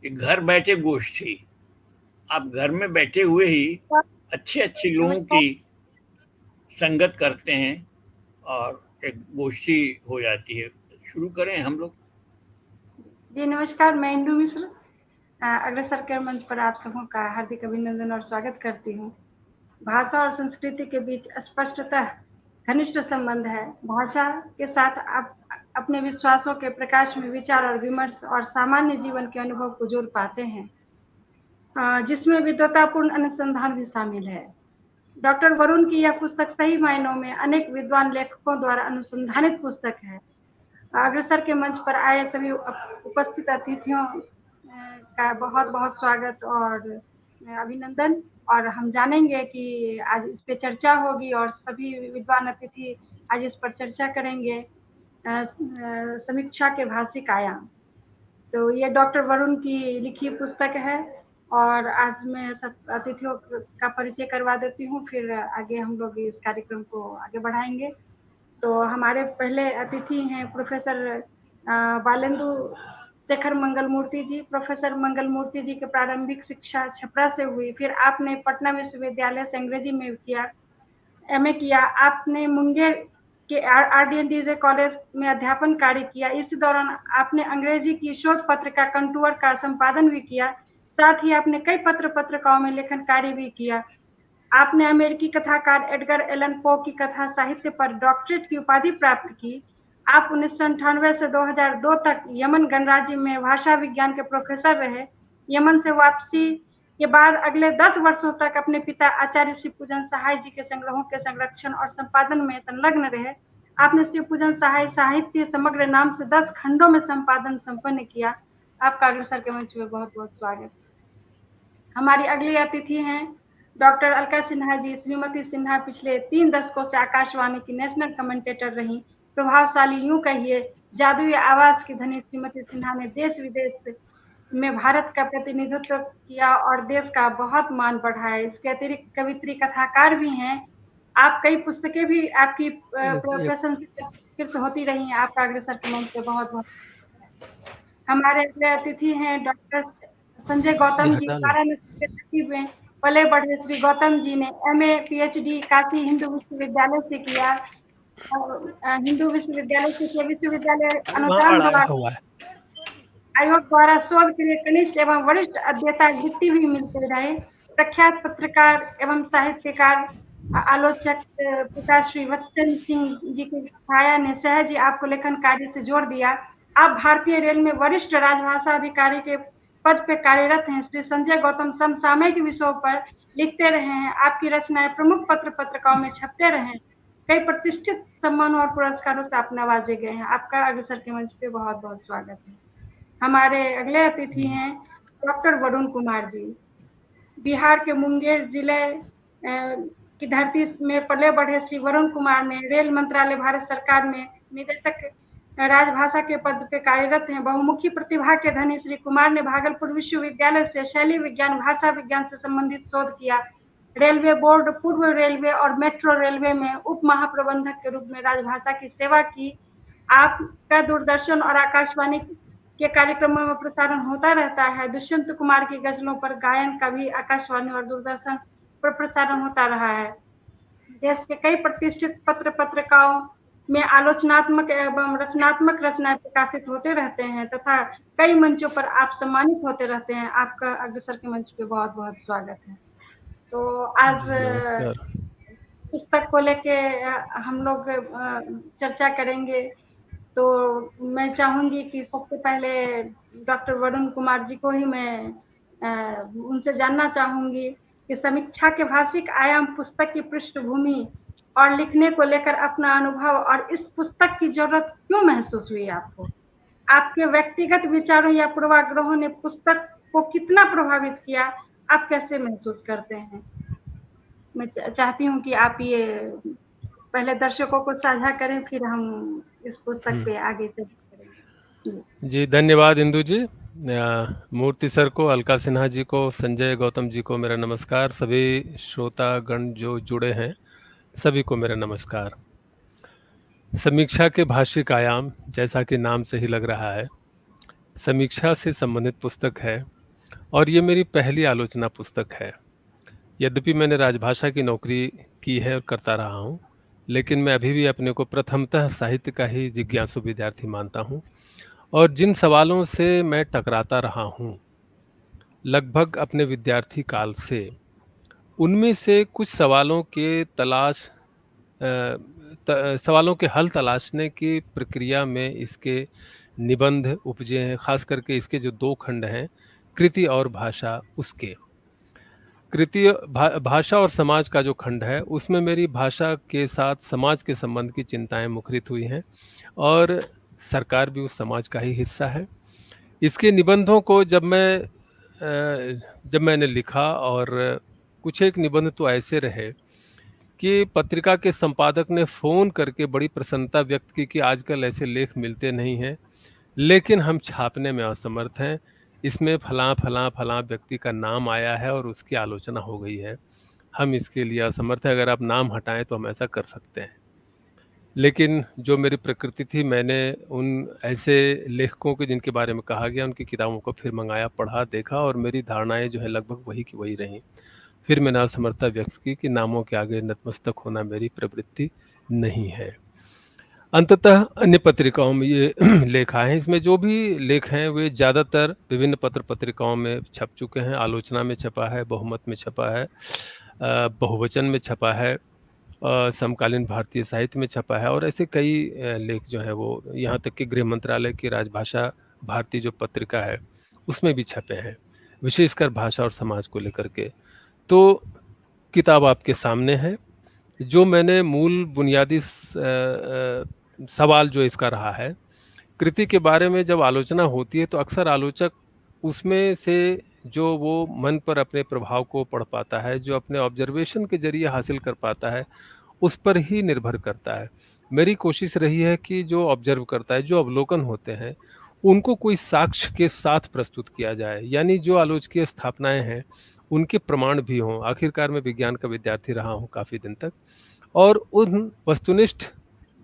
ये घर बैठे गोष्ठी, आप घर में बैठे हुए ही अच्छे लोगों की संगत करते हैं और एक गोष्ठी हो जाती है। शुरू करें हम लोग। जी नमस्कार, मैं इंदु मिश्र अग्रसर के मंच पर आप सबों का हार्दिक अभिनंदन और स्वागत करती हूँ। भाषा और संस्कृति के बीच स्पष्टतः घनिष्ठ संबंध है। भाषा के साथ आप अपने विश्वासों के प्रकाश में विचार और विमर्श और सामान्य जीवन के अनुभव को जोड़ पाते हैं, जिसमें विद्वतापूर्ण अनुसंधान भी शामिल है। डॉक्टर वरुण की यह पुस्तक सही मायनों में अनेक विद्वान लेखकों द्वारा अनुसंधानित पुस्तक है। अग्रसर के मंच पर आए सभी उपस्थित अतिथियों का बहुत बहुत स्वागत और अभिनंदन। और हम जानेंगे कि आज इस पे चर्चा होगी और सभी विद्वान अतिथि आज इस पर चर्चा करेंगे। समीक्षा के भाषिक आयाम, तो ये डॉक्टर वरुण की लिखी पुस्तक है। और आज मैं सब अतिथियों का परिचय करवा देती हूँ, फिर आगे हम लोग इस कार्यक्रम को आगे बढ़ाएंगे। तो हमारे पहले अतिथि हैं प्रोफेसर बालेंदु शेखर मंगलमूर्ति जी। प्रोफेसर मंगलमूर्ति जी की प्रारंभिक शिक्षा छपरा से हुई, फिर आपने पटना विश्वविद्यालय से अंग्रेजी में किया, एमए किया। आपने मुंगेर के RDNDJ कॉलेज में अध्यापन कार्य किया। इस दौरान आपने अंग्रेजी की शोध पत्रिका कंटूर का संपादन भी किया। साथ ही आपने कई पत्रिकाओं में लेखन कार्य भी किया। आपने अमेरिकी कथाकार एडगर एलन पो की कथा साहित्य पर डॉक्टरेट की उपाधि प्राप्त की। आप 1998 से 2002 तक यमन गणराज्य में भाषा विज्ञान के प्रोफेसर रहे। यमन से वापसी के बाद अगले 10 वर्षों तक अपने पिता आचार्य शिवपूजन सहाय जी के संग्रहों के संरक्षण और संपादन में संलग्न रहे। आपने शिवपूजन सहाय साहित्य समग्र नाम से 10 खंडों में संपादन संपन्न किया। आपका अग्रसर के मंच में बहुत बहुत स्वागत। हमारी अगली अतिथि हैं डॉक्टर अलका सिन्हा जी। श्रीमती सिन्हा पिछले 3 दशकों से आकाशवाणी की नेशनल कमेंटेटर रही। प्रभावशाली, यूं कहिए जादुई आवाज की धनी श्रीमती सिन्हा ने देश विदेश में भारत का प्रतिनिधित्व किया और देश का बहुत मान बढ़ाया। इसके अतिरिक्त कवित्री, कथाकार भी हैं। आप कई पुस्तकें भी आपकी प्रशंसित होती रही हैं। आपका अग्रसर के मंच पे बहुत बहुत। हमारे अगले अतिथि हैं डॉक्टर संजय गौतम जी। वाराणसी के नसीब में पले बढ़े श्री गौतम जी ने MA PhD काशी हिंदू विश्वविद्यालय से किया। हिंदू विश्वविद्यालय से विश्वविद्यालय अनुदान आयोग द्वारा शोध के लिए कनिष्ठ एवं वरिष्ठ अध्येता वृत्ति भी मिलते रहे। प्रख्यात पत्रकार एवं साहित्यकार आलोचक पिता श्री वत्सन सिंह जी की छाया ने सहज ही आपको लेखन कार्य से जोड़ दिया। आप भारतीय रेल में वरिष्ठ राजभाषा अधिकारी के पद पे कार्यरत हैं। श्री संजय गौतम समसामयिक विषयों पर लिखते रहे हैं। आपकी रचनाएं प्रमुख पत्रिकाओं में छपते रहे। कई प्रतिष्ठित सम्मानों और पुरस्कारों से आप नवाजे गए हैं। आपका अग्रसर के मंच पे बहुत बहुत स्वागत है। हमारे अगले अतिथि हैं डॉक्टर वरुण कुमार जी। बिहार के मुंगेर जिले की धरती में पले बढ़े श्री वरुण कुमार ने रेल मंत्रालय भारत सरकार में निदेशक राजभाषा के पद पे कार्यरत हैं। बहुमुखी प्रतिभा के धनी श्री कुमार ने भागलपुर विश्वविद्यालय से शैली विज्ञान, भाषा विज्ञान से संबंधित शोध किया। रेलवे बोर्ड, पूर्व रेलवे और मेट्रो रेलवे में उप महाप्रबंधक के रूप में राजभाषा की सेवा की। आपका दूरदर्शन और आकाशवाणी के कार्यक्रमों में प्रसारण होता रहता है। दुष्यंत कुमार की गजलों पर गायन का भी आकाशवाणी और दूरदर्शन पर प्रसारण होता रहा है। देश के कई प्रतिष्ठित पत्रिकाओं में आलोचनात्मक एवं रचनात्मक रचनाएं प्रकाशित होते रहते हैं तथा कई मंचों पर आप सम्मानित होते रहते हैं। आपका अग्रसर के मंच पे बहुत बहुत स्वागत है। तो आज पुस्तक को लेके हम लोग चर्चा करेंगे। तो मैं चाहूंगी कि सबसे पहले डॉक्टर वरुण कुमार जी को ही मैं उनसे जानना चाहूंगी कि समीक्षा के भाषिक आयाम पुस्तक की पृष्ठभूमि और लिखने को लेकर अपना अनुभव और इस पुस्तक की जरूरत क्यों महसूस हुई आपको। आपके व्यक्तिगत विचारों या पूर्वाग्रहों ने पुस्तक को कितना प्रभावित किया, आप कैसे महसूस करते हैं। मैं चाहती हूँ कि आप ये पहले दर्शकों को साझा करें, फिर हम इस पुस्तक पे आगे चर्चा करेंगे। जी धन्यवाद इंदु जी। मूर्ति सर को, अलका सिन्हा जी को, संजय गौतम जी को मेरा नमस्कार। सभी श्रोतागण जो जुड़े हैं सभी को मेरा नमस्कार। समीक्षा के भाषिक आयाम, जैसा कि नाम से ही लग रहा है, समीक्षा से संबंधित पुस्तक है और ये मेरी पहली आलोचना पुस्तक है। यद्यपि मैंने राजभाषा की नौकरी की है और करता रहा हूँ, लेकिन मैं अभी भी अपने को प्रथमतः साहित्य का ही जिज्ञासु विद्यार्थी मानता हूँ और जिन सवालों से मैं टकराता रहा हूँ लगभग अपने विद्यार्थी काल से, उनमें से कुछ सवालों के सवालों के हल तलाशने की प्रक्रिया में इसके निबंध उपजे हैं, खास करके इसके जो 2 खंड हैं, कृति और भाषा। उसके कृति भाषा और समाज का जो खंड है, उसमें मेरी भाषा के साथ समाज के संबंध की चिंताएं मुखरित हुई हैं और सरकार भी उस समाज का ही हिस्सा है। इसके निबंधों को जब मैंने लिखा, और कुछ एक निबंध तो ऐसे रहे कि पत्रिका के संपादक ने फ़ोन करके बड़ी प्रसन्नता व्यक्त की कि आजकल ऐसे लेख मिलते नहीं हैं, लेकिन हम छापने में असमर्थ हैं। इसमें फलां व्यक्ति का नाम आया है और उसकी आलोचना हो गई है। हम इसके लिए असमर्थ हैं, अगर आप नाम हटाएं तो हम ऐसा कर सकते हैं। लेकिन जो मेरी प्रकृति थी, मैंने उन ऐसे लेखकों के जिनके बारे में कहा गया, उनकी किताबों को फिर मंगाया, पढ़ा, देखा और मेरी धारणाएं जो है लगभग वही की वही रहीं। फिर मैंने असमर्थता व्यक्त की कि नामों के आगे नतमस्तक होना मेरी प्रवृत्ति नहीं है। अंततः अन्य पत्रिकाओं में ये लेख आए हैं। इसमें जो भी लेख हैं वे ज़्यादातर विभिन्न पत्र पत्रिकाओं में छप चुके हैं। आलोचना में छपा है, बहुमत में छपा है, बहुवचन में छपा है, समकालीन भारतीय साहित्य में छपा है और ऐसे कई लेख जो हैं वो, यहाँ तक कि गृह मंत्रालय की राजभाषा भारती जो पत्रिका है उसमें भी छपे हैं, विशेषकर भाषा और समाज को लेकर के। तो किताब आपके सामने है। जो मैंने मूल बुनियादी सवाल जो इसका रहा है, कृति के बारे में जब आलोचना होती है तो अक्सर आलोचक उसमें से जो वो मन पर अपने प्रभाव को पढ़ पाता है, जो अपने ऑब्जर्वेशन के जरिए हासिल कर पाता है, उस पर ही निर्भर करता है। मेरी कोशिश रही है कि जो ऑब्जर्व करता है, जो अवलोकन होते हैं, उनको कोई साक्ष्य के साथ प्रस्तुत किया जाए, यानी जो आलोचकीय स्थापनाएं हैं उनके प्रमाण भी हों। आखिरकार मैं विज्ञान का विद्यार्थी रहा हूँ काफ़ी दिन तक, और उन वस्तुनिष्ठ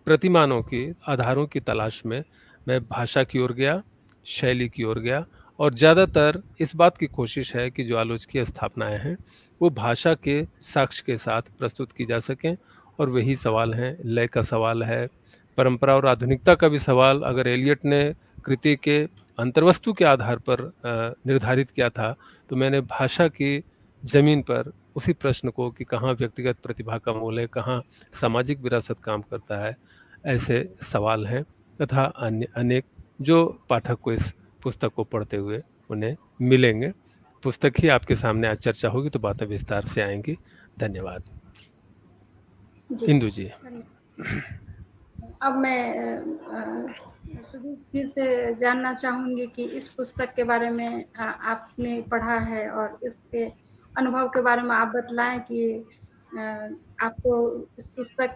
प्रतिमानों के आधारों की तलाश में मैं भाषा की ओर गया, शैली की ओर गया, और ज़्यादातर इस बात की कोशिश है कि जो आलोचकीय स्थापनाएं हैं वो भाषा के साक्ष्य के साथ प्रस्तुत की जा सकें। और वही सवाल हैं, लय का सवाल है, परंपरा और आधुनिकता का भी सवाल अगर एलियट ने कृति के अंतर्वस्तु के आधार पर निर्धारित किया था, तो मैंने भाषा की ज़मीन पर उसी प्रश्न को कि कहाँ व्यक्तिगत प्रतिभा का मोल है, कहाँ सामाजिक विरासत काम करता है, ऐसे सवाल हैं तथा अन्य अनेक जो पाठक को इस पुस्तक को पढ़ते हुए उन्हें मिलेंगे। पुस्तक ही आपके सामने आज चर्चा होगी तो बातें विस्तार से आएंगी। धन्यवाद। इंदु जी। अब मैं सुदीप जी से जानना चाहूँगी कि इस पुस्तक के बारे में आपने पढ़ा है और इसके अनुभव के बारे में आप बतलाएं कि आपको इस पुस्तक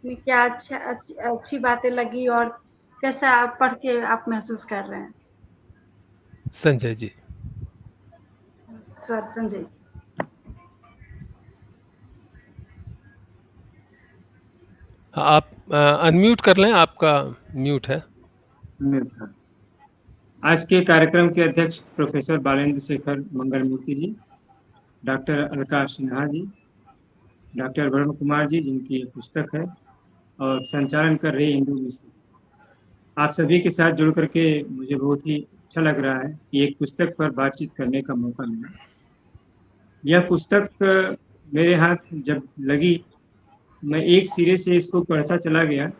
में क्या अच्छी बातें लगी और कैसा आप पढ़ के आप महसूस कर रहे हैं। संजय जी। सर संजय। आप अनम्यूट कर लें, आपका म्यूट है। आज के कार्यक्रम के अध्यक्ष प्रोफेसर बालेंद्र शेखर मंगलमूर्ति जी, डॉक्टर अलका सिन्हा जी, डॉक्टर वरुण कुमार जी जिनकी पुस्तक है, और संचालन कर रही इंदु मिश्र, आप सभी के साथ जुड़ करके मुझे बहुत ही अच्छा लग रहा है कि एक पुस्तक पर बातचीत करने का मौका मिला। यह पुस्तक मेरे हाथ जब लगी मैं एक सिरे से इसको पढ़ता चला गया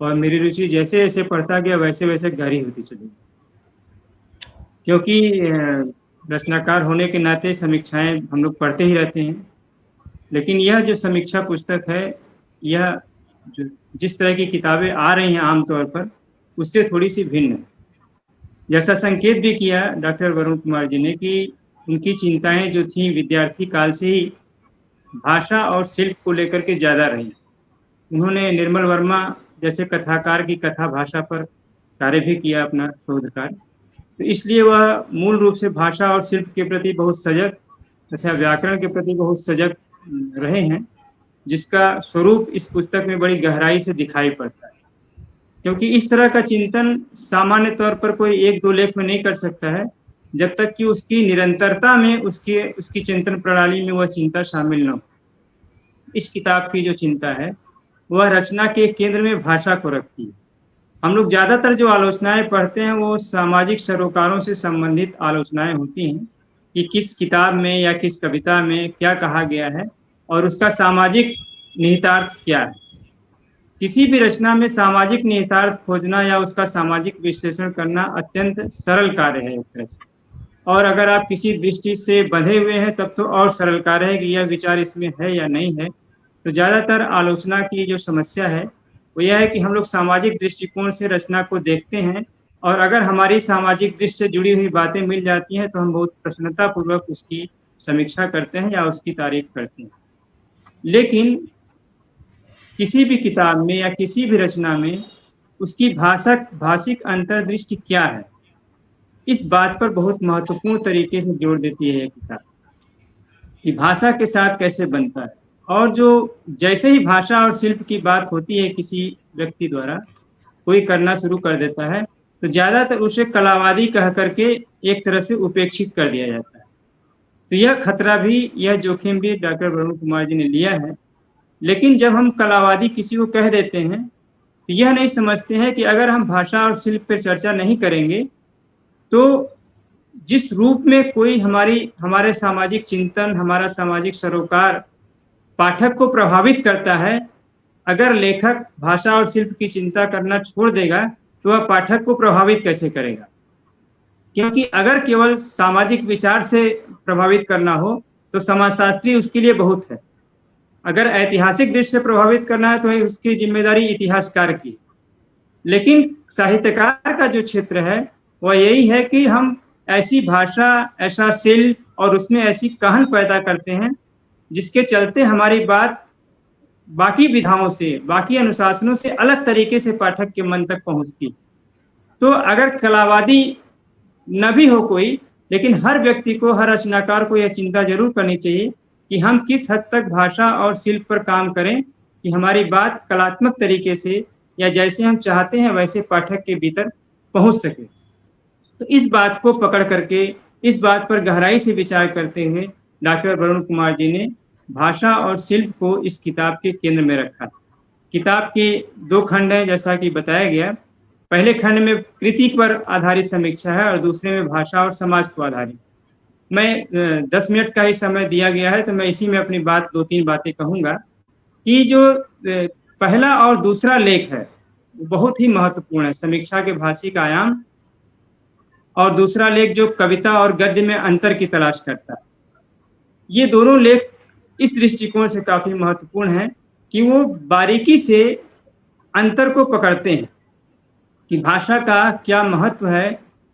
और मेरी रुचि जैसे जैसे पढ़ता गया वैसे वैसे गहरी होती चली, क्योंकि रचनाकार होने के नाते समीक्षाएं हम लोग पढ़ते ही रहते हैं, लेकिन यह जो समीक्षा पुस्तक है, यह जो जिस तरह की किताबें आ रही हैं आमतौर पर उससे थोड़ी सी भिन्न है। जैसा संकेत भी किया डॉक्टर वरुण कुमार जी ने कि उनकी चिंताएं जो थी विद्यार्थी काल से ही भाषा और शिल्प को लेकर के ज़्यादा रही। उन्होंने निर्मल वर्मा जैसे कथाकार की कथा भाषा पर कार्य भी किया, अपना शोध कार्य, तो इसलिए वह मूल रूप से भाषा और शिल्प के प्रति बहुत सजग तथा व्याकरण के प्रति बहुत सजग रहे हैं, जिसका स्वरूप इस पुस्तक में बड़ी गहराई से दिखाई पड़ता है। क्योंकि इस तरह का चिंतन सामान्य तौर पर कोई एक दो लेख में नहीं कर सकता है, जब तक कि उसकी निरंतरता में उसकी चिंतन प्रणाली में वह चिंता शामिल न हो। इस किताब की जो चिंता है वह रचना के केंद्र में भाषा को रखती है। हम लोग ज़्यादातर जो आलोचनाएं पढ़ते हैं वो सामाजिक सरोकारों से संबंधित आलोचनाएं होती हैं कि किस किताब में या किस कविता में क्या कहा गया है और उसका सामाजिक निहितार्थ क्या है। किसी भी रचना में सामाजिक निहितार्थ खोजना या उसका सामाजिक विश्लेषण करना अत्यंत सरल कार्य है एक तरह से, और अगर आप किसी दृष्टि से बंधे हुए हैं तब तो और सरल कार्य है कि यह विचार इसमें है या नहीं है। तो ज़्यादातर आलोचना की जो समस्या है वो यह है कि हम लोग सामाजिक दृष्टिकोण से रचना को देखते हैं, और अगर हमारी सामाजिक दृष्टि से जुड़ी हुई बातें मिल जाती हैं तो हम बहुत प्रसन्नतापूर्वक उसकी समीक्षा करते हैं या उसकी तारीफ करते हैं। लेकिन किसी भी किताब में या किसी भी रचना में उसकी भाषिक अंतर्दृष्टि क्या है, इस बात पर बहुत महत्वपूर्ण तरीके से जोर देती है यह किताब कि भाषा के साथ कैसे बनता है। और जो जैसे ही भाषा और शिल्प की बात होती है किसी व्यक्ति द्वारा, कोई करना शुरू कर देता है तो ज़्यादातर उसे कलावादी कह करके एक तरह से उपेक्षित कर दिया जाता है। तो यह खतरा भी, यह जोखिम भी डॉक्टर वरुण कुमार जी ने लिया है। लेकिन जब हम कलावादी किसी को कह देते हैं तो यह नहीं समझते हैं कि अगर हम भाषा और शिल्प पर चर्चा नहीं करेंगे तो जिस रूप में कोई हमारे सामाजिक चिंतन, हमारा सामाजिक सरोकार पाठक को प्रभावित करता है, अगर लेखक भाषा और शिल्प की चिंता करना छोड़ देगा तो वह पाठक को प्रभावित कैसे करेगा। क्योंकि अगर केवल सामाजिक विचार से प्रभावित करना हो तो समाजशास्त्री उसके लिए बहुत है, अगर ऐतिहासिक दृष्टि से प्रभावित करना है तो उसकी जिम्मेदारी इतिहासकार की। लेकिन साहित्यकार का जो क्षेत्र है वह यही है कि हम ऐसी भाषा, ऐसा शिल्प और उसमें ऐसी कहन पैदा करते हैं जिसके चलते हमारी बात बाकी विधाओं से, बाकी अनुशासनों से अलग तरीके से पाठक के मन तक पहुंचती। तो अगर कलावादी न भी हो कोई, लेकिन हर व्यक्ति को, हर रचनाकार को यह चिंता जरूर करनी चाहिए कि हम किस हद तक भाषा और शिल्प पर काम करें कि हमारी बात कलात्मक तरीके से या जैसे हम चाहते हैं वैसे पाठक के भीतर पहुंच सके। तो इस बात को पकड़ करके, इस बात पर गहराई से विचार करते हुए डॉक्टर वरुण कुमार जी ने भाषा और शिल्प को इस किताब के केंद्र में रखा। किताब के 2 खंड हैं जैसा कि बताया गया। पहले खंड में कृति पर आधारित समीक्षा है और दूसरे में भाषा और समाज को आधारित। मैं 10 मिनट का ही समय दिया गया है तो मैं इसी में अपनी 2-3 बातें कहूँगा कि जो पहला और दूसरा लेख है बहुत ही महत्वपूर्ण है, समीक्षा के भाषिक आयाम, और दूसरा लेख जो कविता और गद्य में अंतर की तलाश करता है। ये दोनों लेख इस दृष्टिकोण से काफी महत्वपूर्ण है कि वो बारीकी से अंतर को पकड़ते हैं कि भाषा का क्या महत्व है,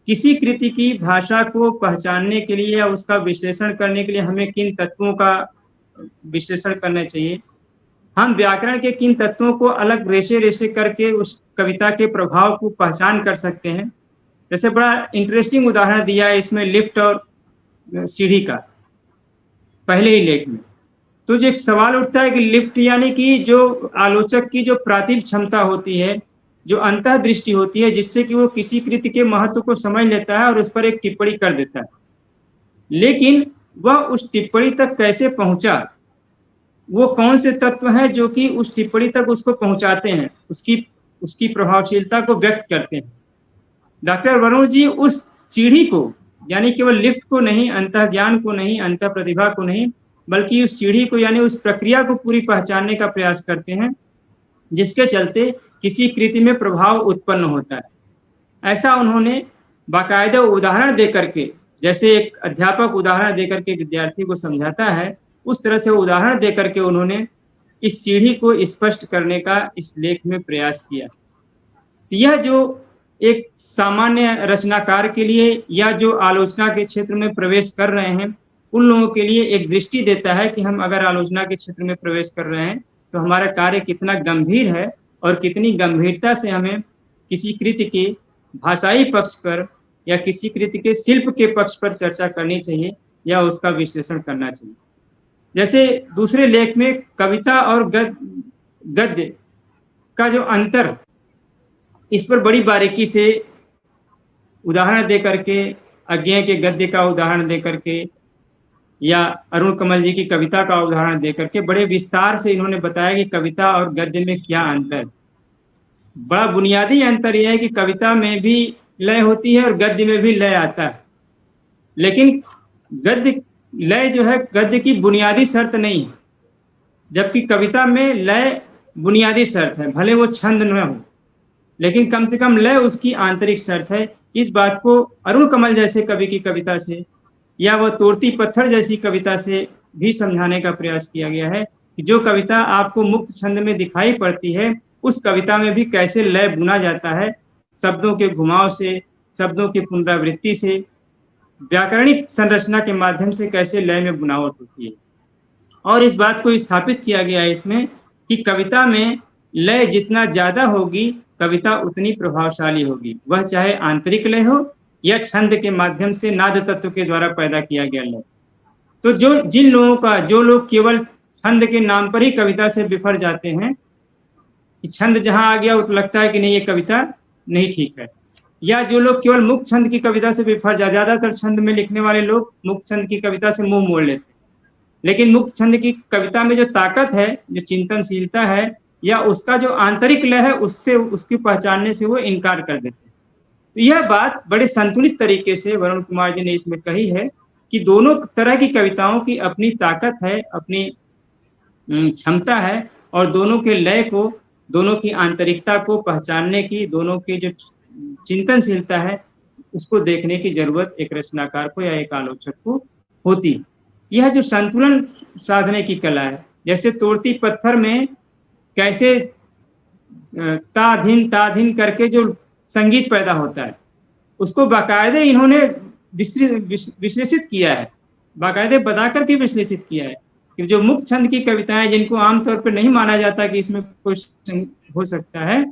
किसी कृति की भाषा को पहचानने के लिए या उसका विश्लेषण करने के लिए हमें किन तत्वों का विश्लेषण करना चाहिए, हम व्याकरण के किन तत्वों को अलग रेशे रेशे करके उस कविता के प्रभाव को पहचान कर सकते हैं। जैसे बड़ा इंटरेस्टिंग उदाहरण दिया है इसमें लिफ्ट और सीढ़ी का पहले ही लेख में। तो जो एक सवाल उठता है कि लिफ्ट यानी कि जो आलोचक की जो प्रातिभ क्षमता होती है, जो अंतर्दृष्टि होती है, जिससे कि वो किसी कृति के महत्व को समझ लेता है और उस पर एक टिप्पणी कर देता है, लेकिन वह उस टिप्पणी तक कैसे पहुंचा, वो कौन से तत्व हैं जो कि उस टिप्पणी तक उसको पहुंचाते हैं, उसकी प्रभावशीलता को व्यक्त करते हैं। डॉक्टर वरुण जी उस सीढ़ी को, यानी केवल लिफ्ट को नहीं, अंतर्ज्ञान को नहीं, अंतर प्रतिभा को नहीं, बल्कि उस सीढ़ी को यानी उस प्रक्रिया को पूरी पहचानने का प्रयास करते हैं जिसके चलते किसी कृति में प्रभाव उत्पन्न होता है। ऐसा उन्होंने बाकायदा उदाहरण देकर के, जैसे एक अध्यापक उदाहरण देकर के विद्यार्थी को समझाता है, उस तरह से उदाहरण देकर के उन्होंने इस सीढ़ी को स्पष्ट करने का इस लेख में प्रयास किया। यह जो एक सामान्य रचनाकार के लिए या जो आलोचना के क्षेत्र में प्रवेश कर रहे हैं उन लोगों के लिए एक दृष्टि देता है कि हम अगर आलोचना के क्षेत्र में प्रवेश कर रहे हैं तो हमारा कार्य कितना गंभीर है और कितनी गंभीरता से हमें किसी कृति के भाषाई पक्ष पर या किसी कृति के शिल्प के पक्ष पर चर्चा करनी चाहिए या उसका विश्लेषण करना चाहिए। जैसे दूसरे लेख में कविता और गद्य का जो अंतर, इस पर बड़ी बारीकी से उदाहरण दे करके, अज्ञेय के गद्य का उदाहरण दे करके या अरुण कमल जी की कविता का उदाहरण दे करके बड़े विस्तार से इन्होंने बताया कि कविता और गद्य में क्या अंतर है। बड़ा बुनियादी अंतर यह है कि कविता में भी लय होती है और गद्य में भी लय आता है, लेकिन गद्य लय जो है गद्य की बुनियादी शर्त नहीं है, जबकि कविता में लय बुनियादी शर्त है। भले वो छंद न हो, लेकिन कम से कम लय उसकी आंतरिक शर्त है। इस बात को अरुण कमल जैसे कवि की कविता से या वो तोड़ती पत्थर जैसी कविता से भी समझाने का प्रयास किया गया है कि जो कविता आपको मुक्त छंद में दिखाई पड़ती है, उस कविता में भी कैसे लय बुना जाता है, शब्दों के घुमाव से, शब्दों की पुनरावृत्ति से, व्याकरणिक संरचना के माध्यम से कैसे लय में बुनावट होती है। और इस बात को स्थापित किया गया है इसमें कि कविता में लय जितना ज्यादा होगी, कविता उतनी प्रभावशाली होगी, वह चाहे आंतरिक लय हो या छंद के माध्यम से नाद तत्व के द्वारा पैदा किया गया लय। तो जो लोग केवल छंद के नाम पर ही कविता से बिफर जाते हैं कि छंद जहां आ गया तो लगता है कि नहीं ये कविता नहीं ठीक है, या जो लोग केवल मुक्त छंद की कविता से बिफर जाते, ज्यादातर छंद में लिखने वाले लोग मुक्त छंद की कविता से मुंह मोड़ लेते हैं, लेकिन मुक्त छंद की कविता में जो ताकत है, जो चिंतनशीलता है या उसका जो आंतरिक लय है, उससे उसकी पहचानने से वो इनकार कर देते हैं। तो यह बात बड़े संतुलित तरीके से वरुण कुमार जी ने इसमें कही है कि दोनों तरह की कविताओं की अपनी ताकत है, अपनी क्षमता है, और दोनों के लय को, दोनों की आंतरिकता को पहचानने की, दोनों की जो चिंतनशीलता है उसको देखने की जरूरत एक रचनाकार को या एक आलोचक को होती। यह जो संतुलन साधने की कला है, जैसे तोड़ती पत्थर में कैसे ताधीन करके जो संगीत पैदा होता है, उसको बाकायदे इन्होंने विश्लेषित किया है, बाकायदे बता करके विश्लेषित किया है कि जो मुक्त छंद की कविताएं जिनको आमतौर पर नहीं माना जाता कि इसमें कुछ हो सकता है,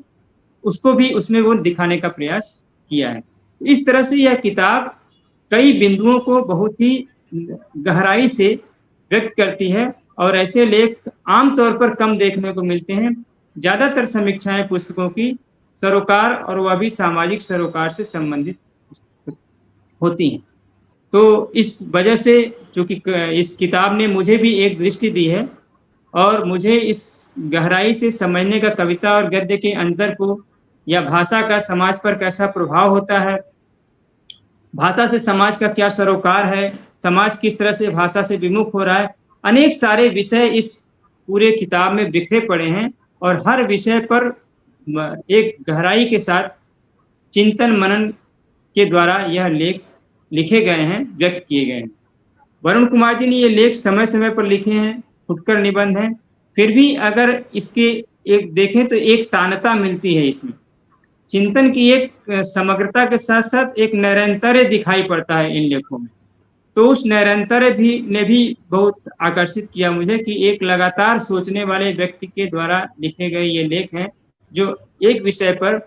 उसको भी उसमें वो दिखाने का प्रयास किया है। तो इस तरह से यह किताब कई बिंदुओं को बहुत ही गहराई से व्यक्त करती है, और ऐसे लेख आमतौर पर कम देखने को मिलते हैं। ज्यादातर समीक्षाएं पुस्तकों की सरोकार, और वह भी सामाजिक सरोकार से संबंधित होती हैं। तो इस वजह से चूंकि इस किताब ने मुझे भी एक दृष्टि दी है, और मुझे इस गहराई से समझने का कविता और गद्य के अंतर को, या भाषा का समाज पर कैसा प्रभाव होता है, भाषा से समाज का क्या सरोकार है, समाज किस तरह से भाषा से विमुख हो रहा है, अनेक सारे विषय इस पूरे किताब में बिखरे पड़े हैं, और हर विषय पर एक गहराई के साथ चिंतन मनन के द्वारा यह लेख लिखे गए हैं, व्यक्त किए गए हैं। वरुण कुमार जी ने ये लेख समय समय पर लिखे हैं, फुटकर निबंध हैं, फिर भी अगर इसके एक देखें तो एक तानता मिलती है इसमें, चिंतन की एक समग्रता के साथ साथ एक नैरंतर्य दिखाई पड़ता है इन लेखों में। तो उस नैरंतर्य ने भी बहुत आकर्षित किया मुझे कि एक लगातार सोचने वाले व्यक्ति के द्वारा लिखे गए ये लेख हैं, जो एक विषय पर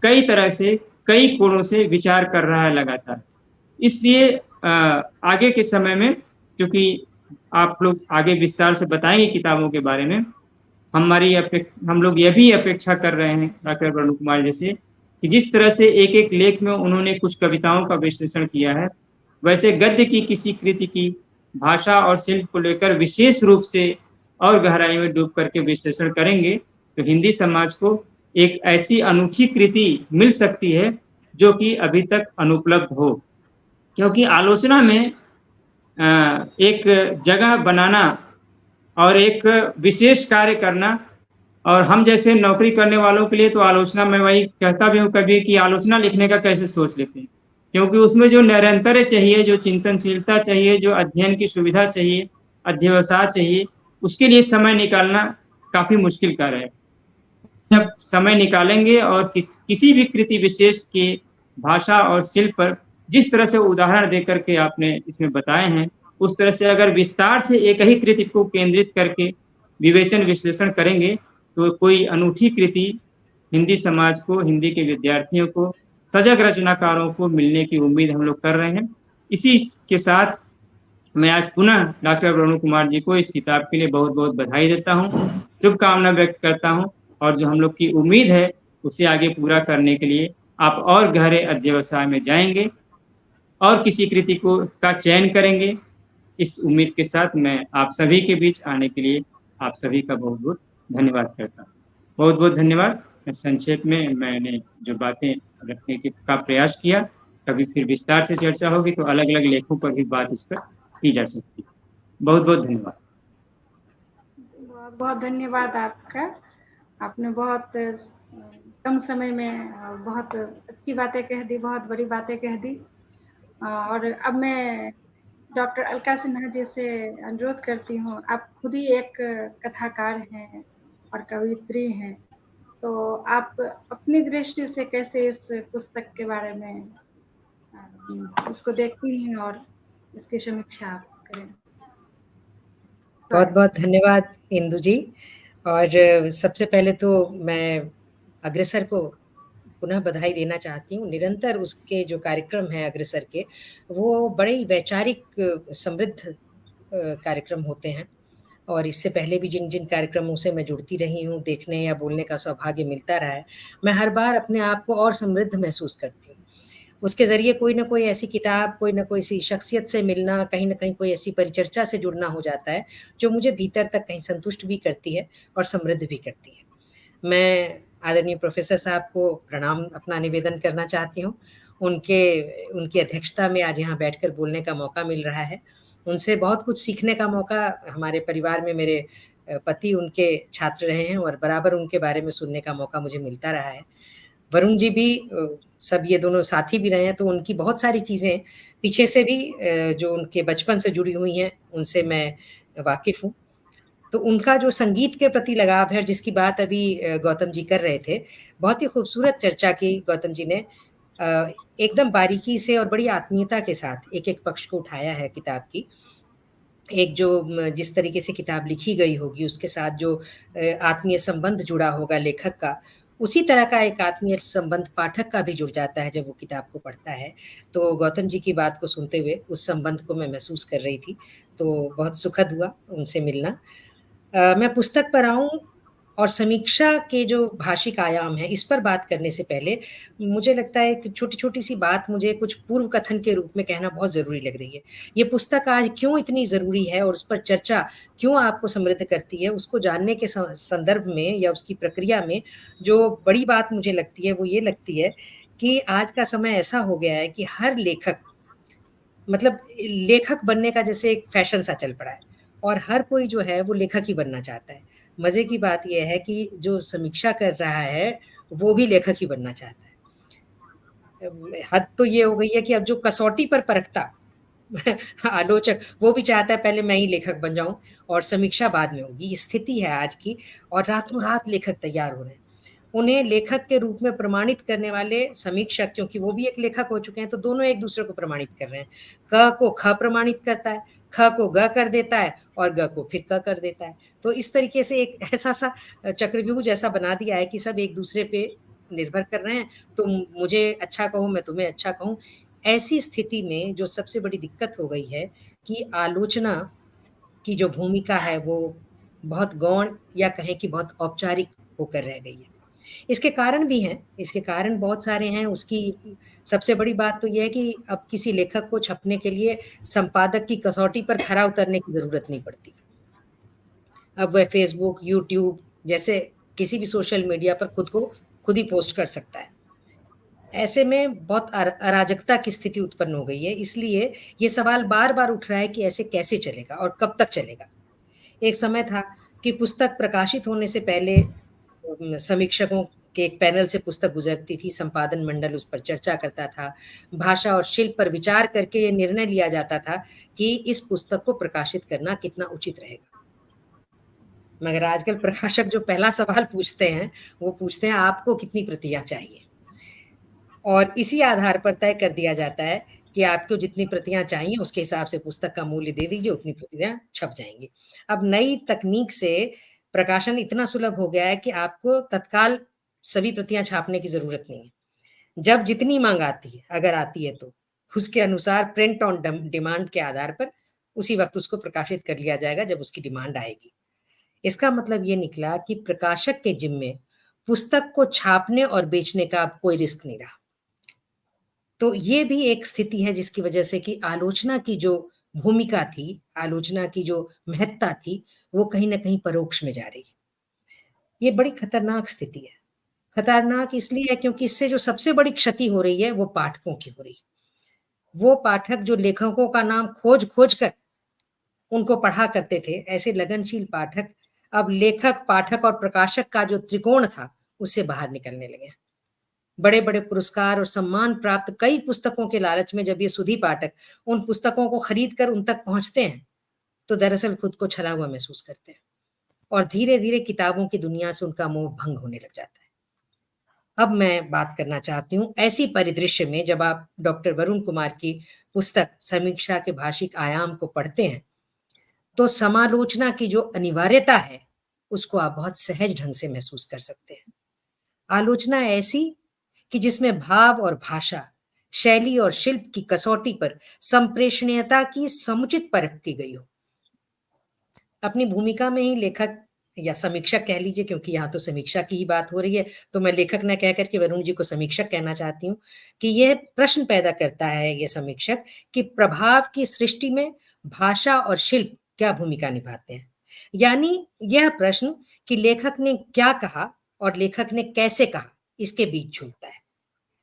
कई तरह से, कई कोणों से विचार कर रहा है लगातार। इसलिए आगे के समय में, क्योंकि आप लोग आगे विस्तार से बताएंगे किताबों के बारे में, हम लोग यह भी अपेक्षा कर रहे हैं डॉक्टर वरुण कुमार जैसे कि जिस तरह से एक एक लेख में उन्होंने कुछ कविताओं का विश्लेषण किया है, वैसे गद्य की किसी कृति की भाषा और शिल्प को लेकर विशेष रूप से और गहराई में डूब करके विश्लेषण करेंगे तो हिंदी समाज को एक ऐसी अनूठी कृति मिल सकती है जो कि अभी तक अनुपलब्ध हो। क्योंकि आलोचना में एक जगह बनाना और एक विशेष कार्य करना, और हम जैसे नौकरी करने वालों के लिए तो आलोचना, मैं वही कहता भी हूँ कभी कि आलोचना लिखने का कैसे सोच लेते हैं, क्योंकि उसमें जो निरंतर चाहिए, जो चिंतनशीलता चाहिए, जो अध्ययन की सुविधा चाहिए, अध्यवसाय चाहिए, उसके लिए समय निकालना काफी मुश्किल कार्य है। जब समय निकालेंगे और किसी भी कृति विशेष की भाषा और शिल्प पर जिस तरह से उदाहरण देकर के आपने इसमें बताए हैं, उस तरह से अगर विस्तार से एक ही कृति को केंद्रित करके विवेचन विश्लेषण करेंगे तो कोई अनूठी कृति हिंदी समाज को, हिंदी के विद्यार्थियों को, सजग रचनाकारों को मिलने की उम्मीद हम लोग कर रहे हैं। इसी के साथ मैं आज पुनः डॉक्टर वरुण कुमार जी को इस किताब के लिए बहुत बहुत बधाई देता हूँ, शुभकामना व्यक्त करता हूँ, और जो हम लोग की उम्मीद है उसे आगे पूरा करने के लिए आप और गहरे अध्यवसाय में जाएँगे और किसी कृति को का चयन करेंगे। इस उम्मीद के साथ मैं आप सभी के बीच आने के लिए आप सभी का बहुत-बहुत धन्यवाद करता हूँ। बहुत-बहुत धन्यवाद। संक्षेप में मैंने जो बातें रखने का प्रयास किया, कभी फिर विस्तार से चर्चा होगी तो अलग-अलग लेखों पर भी बात इस पर की जा सकती है। बहुत-बहुत धन्यवाद। बहुत धन्यवाद आपका। आपने बहुत कम समय में बहुत अच्छी बातें कह दी, बहुत बड़ी बातें कह दी। और अब मैं डॉक्टर अलका सिन्हा जी से अनुरोध करती हूँ, आप खुद ही एक कथाकार हैं और कवयित्री हैं, तो आप अपनी दृष्टि से कैसे इस पुस्तक के बारे में उसको देखती हैं और इसकी समीक्षा आप करें। बहुत बहुत धन्यवाद इंदु जी। और सबसे पहले तो मैं अग्रसर को पुनः बधाई देना चाहती हूँ। निरंतर उसके जो कार्यक्रम हैं अग्रसर के, वो बड़े ही वैचारिक समृद्ध कार्यक्रम होते हैं। और इससे पहले भी जिन जिन कार्यक्रमों से मैं जुड़ती रही हूँ, देखने या बोलने का सौभाग्य मिलता रहा है, मैं हर बार अपने आप को और समृद्ध महसूस करती हूँ। उसके ज़रिए कोई ना कोई ऐसी किताब, कोई ना कोई ऐसी शख्सियत से मिलना, कहीं न कहीं कोई ऐसी परिचर्चा से जुड़ना हो जाता है, जो मुझे भीतर तक कहीं संतुष्ट भी करती है और समृद्ध भी करती है। मैं आदरणीय प्रोफ़ेसर साहब को प्रणाम अपना निवेदन करना चाहती हूँ। उनकी अध्यक्षता में आज यहाँ बैठकर बोलने का मौका मिल रहा है। उनसे बहुत कुछ सीखने का मौका हमारे परिवार में मेरे पति उनके छात्र रहे हैं और बराबर उनके बारे में सुनने का मौका मुझे मिलता रहा है। वरुण जी भी सब ये दोनों साथी भी रहे हैं, तो उनकी बहुत सारी चीज़ें पीछे से भी जो उनके बचपन से जुड़ी हुई हैं, उनसे मैं वाकिफ़ हूँ। तो उनका जो संगीत के प्रति लगाव है, जिसकी बात अभी गौतम जी कर रहे थे, बहुत ही खूबसूरत चर्चा की गौतम जी ने। एकदम बारीकी से और बड़ी आत्मीयता के साथ एक-एक पक्ष को उठाया है किताब की। एक जो जिस तरीके से किताब लिखी गई होगी, उसके साथ जो आत्मीय संबंध जुड़ा होगा लेखक का, उसी तरह का एक आत्मीय संबंध पाठक का भी जुड़ जाता है जब वो किताब को पढ़ता है। तो गौतम जी की बात को सुनते हुए उस संबंध को मैं महसूस कर रही थी, तो बहुत सुखद हुआ उनसे मिलना। मैं पुस्तक पर आऊँ और समीक्षा के जो भाषिक आयाम है, इस पर बात करने से पहले मुझे लगता है कि छोटी-छोटी सी बात मुझे कुछ पूर्व कथन के रूप में कहना बहुत ज़रूरी लग रही है। ये पुस्तक आज क्यों इतनी ज़रूरी है और उस पर चर्चा क्यों आपको समृद्ध करती है, उसको जानने के संदर्भ में या उसकी प्रक्रिया में जो बड़ी बात मुझे लगती है, वो ये लगती है कि आज का समय ऐसा हो गया है कि हर लेखक, मतलब लेखक बनने का जैसे एक फैशन सा चल पड़ा है और हर कोई जो है वो लेखक ही बनना चाहता है। मज़े की बात ये है कि जो समीक्षा कर रहा है, वो भी लेखक ही बनना चाहता है। हद तो ये हो गई है कि अब जो कसौटी पर परखता आलोचक, वो भी चाहता है पहले मैं ही लेखक बन जाऊँ और समीक्षा बाद में होगी। ये स्थिति है आज की और रातों-रात लेखक तैयार हो रहे हैं। उन्हें लेखक के रूप में प्रमाणित करने वाले समीक्षक, क्योंकि वो भी एक लेखक हो चुके हैं, तो दोनों एक-दूसरे को प्रमाणित कर रहे हैं। क को ख प्रमाणित करता है, ख को ग कर देता है और ग को फिर क कर देता है। तो इस तरीके से एक ऐसा-सा चक्रव्यूह जैसा बना दिया है कि सब एक-दूसरे पे निर्भर कर रहे हैं। तुम मुझे अच्छा कहो, मैं तुम्हें अच्छा कहूँ। ऐसी स्थिति में जो सबसे बड़ी दिक्कत हो गई है कि आलोचना की जो भूमिका है, वो बहुत गौण या कहें कि बहुत औपचारिक होकर रह गई है। इसके कारण भी हैं, इसके कारण बहुत सारे हैं। उसकी सबसे बड़ी बात तो ये है कि अब किसी लेखक को छपने के लिए संपादक की कसौटी पर खरा उतरने की ज़रूरत नहीं पड़ती। अब वह फ़ेसबुक, यूट्यूब जैसे किसी भी सोशल मीडिया पर खुद ही पोस्ट कर सकता है। ऐसे में बहुत अराजकता की स्थिति उत्पन्न हो गई है, इसलिए ये सवाल बार-बार उठ रहा है कि ऐसे कैसे चलेगा और कब तक चलेगा? एक समय था कि पुस्तक प्रकाशित होने से पहले समीक्षकों के एक पैनल से पुस्तक गुज़रती थी, संपादन मंडल उस पर चर्चा करता था, भाषा और शिल्प पर विचार करके ये निर्णय लिया जाता था कि इस पुस्तक को प्रकाशित करना कितना उचित रहेगा। मगर आजकल प्रकाशक जो पहला सवाल पूछते हैं, वो पूछते हैं आपको कितनी प्रतियाँ चाहिए? और इसी आधार पर तय कर दिया जाता है कि आपको जितनी प्रतियाँ चाहिए उसके हिसाब से पुस्तक का मूल्य दे दीजिए, उतनी प्रतियाँ छप जाएँगी। अब नई तकनीक से प्रकाशन इतना सुलभ हो गया है कि आपको तत्काल सभी प्रतियाँ छापने की ज़रूरत नहीं है। जब जितनी माँग आती है, अगर आती है तो, उसके अनुसार प्रिंट ऑन डिमांड के आधार पर उसी वक़्त उसको प्रकाशित कर लिया जाएगा जब उसकी डिमांड आएगी। इसका मतलब ये निकला कि प्रकाशक के जिम्मे पुस्तक को छापने और बेचने का अब कोई रिस्क नहीं रहा। तो ये भी एक स्थिति है जिसकी वजह से कि आलोचना की जो भूमिका थी, आलोचना की जो महत्ता थी, वो कहीं न कहीं परोक्ष में जा रही है। ये बड़ी खतरनाक स्थिति है। खतरनाक इसलिए है क्योंकि इससे जो सबसे बड़ी क्षति हो रही है वो पाठकों की हो रही है। वो पाठक जो लेखकों का नाम खोज-खोज कर उनको पढ़ा करते थे, ऐसे लगनशील पाठक अब लेखक, पाठक और प्रकाशक का जो त्रिकोण था, उससे बाहर निकलने लगे हैं। बड़े-बड़े पुरस्कार और सम्मान प्राप्त कई पुस्तकों के लालच में जब ये सुधी पाठक उन पुस्तकों को खरीद कर उन तक पहुँचते हैं, तो दरअसल खुद को छला हुआ महसूस करते हैं और धीरे-धीरे किताबों की दुनिया से उनका मोह भंग होने लग जाता है। अब मैं बात करना चाहती हूँ ऐसी परिदृश्य में जब आप डॉक्टर वरुण कुमार की पुस्तक समीक्षा के भाषिक आयाम को पढ़ते हैं, तो समालोचना की जो अनिवार्यता है, उसको आप बहुत सहज ढंग से महसूस कर सकते हैं। आलोचना ऐसी कि जिसमें भाव और भाषा, शैली और शिल्प की कसौटी पर संप्रेषणीयता की समुचित परख की गई हो। अपनी भूमिका में ही लेखक या समीक्षक कह लीजिए, क्योंकि यहाँ तो समीक्षा की ही बात हो रही है, तो मैं लेखक न कहकर के वरुण जी को समीक्षक कहना चाहती हूँ कि यह प्रश्न पैदा करता है ये समीक्षक कि प्रभाव की सृष्टि में भाषा और शिल्प क्या भूमिका निभाते हैं। यानी यह प्रश्न कि लेखक ने क्या कहा और लेखक ने कैसे कहा, इसके बीच झूलता है।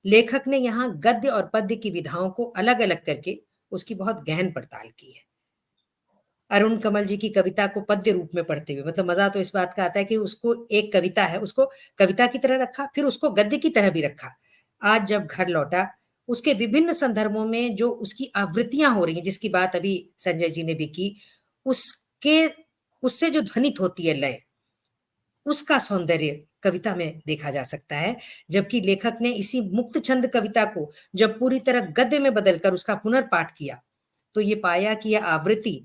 लेखक ने यहाँ गद्य और पद्य की विधाओं को अलग-अलग करके उसकी बहुत गहन पड़ताल की है। अरुण कमल जी की कविता को पद्य रूप में पढ़ते हुए, मतलब मजा तो इस बात का आता है कि उसको एक कविता है, उसको कविता की तरह रखा, फिर उसको गद्य की तरह भी रखा। आज जब घर लौटा, उसके विभिन्न संदर्भों में जो उसकी आवृत्तियां हो रही हैं, जिसकी बात अभी संजय जी ने भी की, उससे जो ध्वनित होती है लय, उसका सौंदर्य कविता में देखा जा सकता है। जबकि लेखक ने इसी मुक्त छंद कविता को जब पूरी तरह गद्य में बदलकर उसका पुनर्पाठ किया, तो ये पाया कि यह आवृत्ति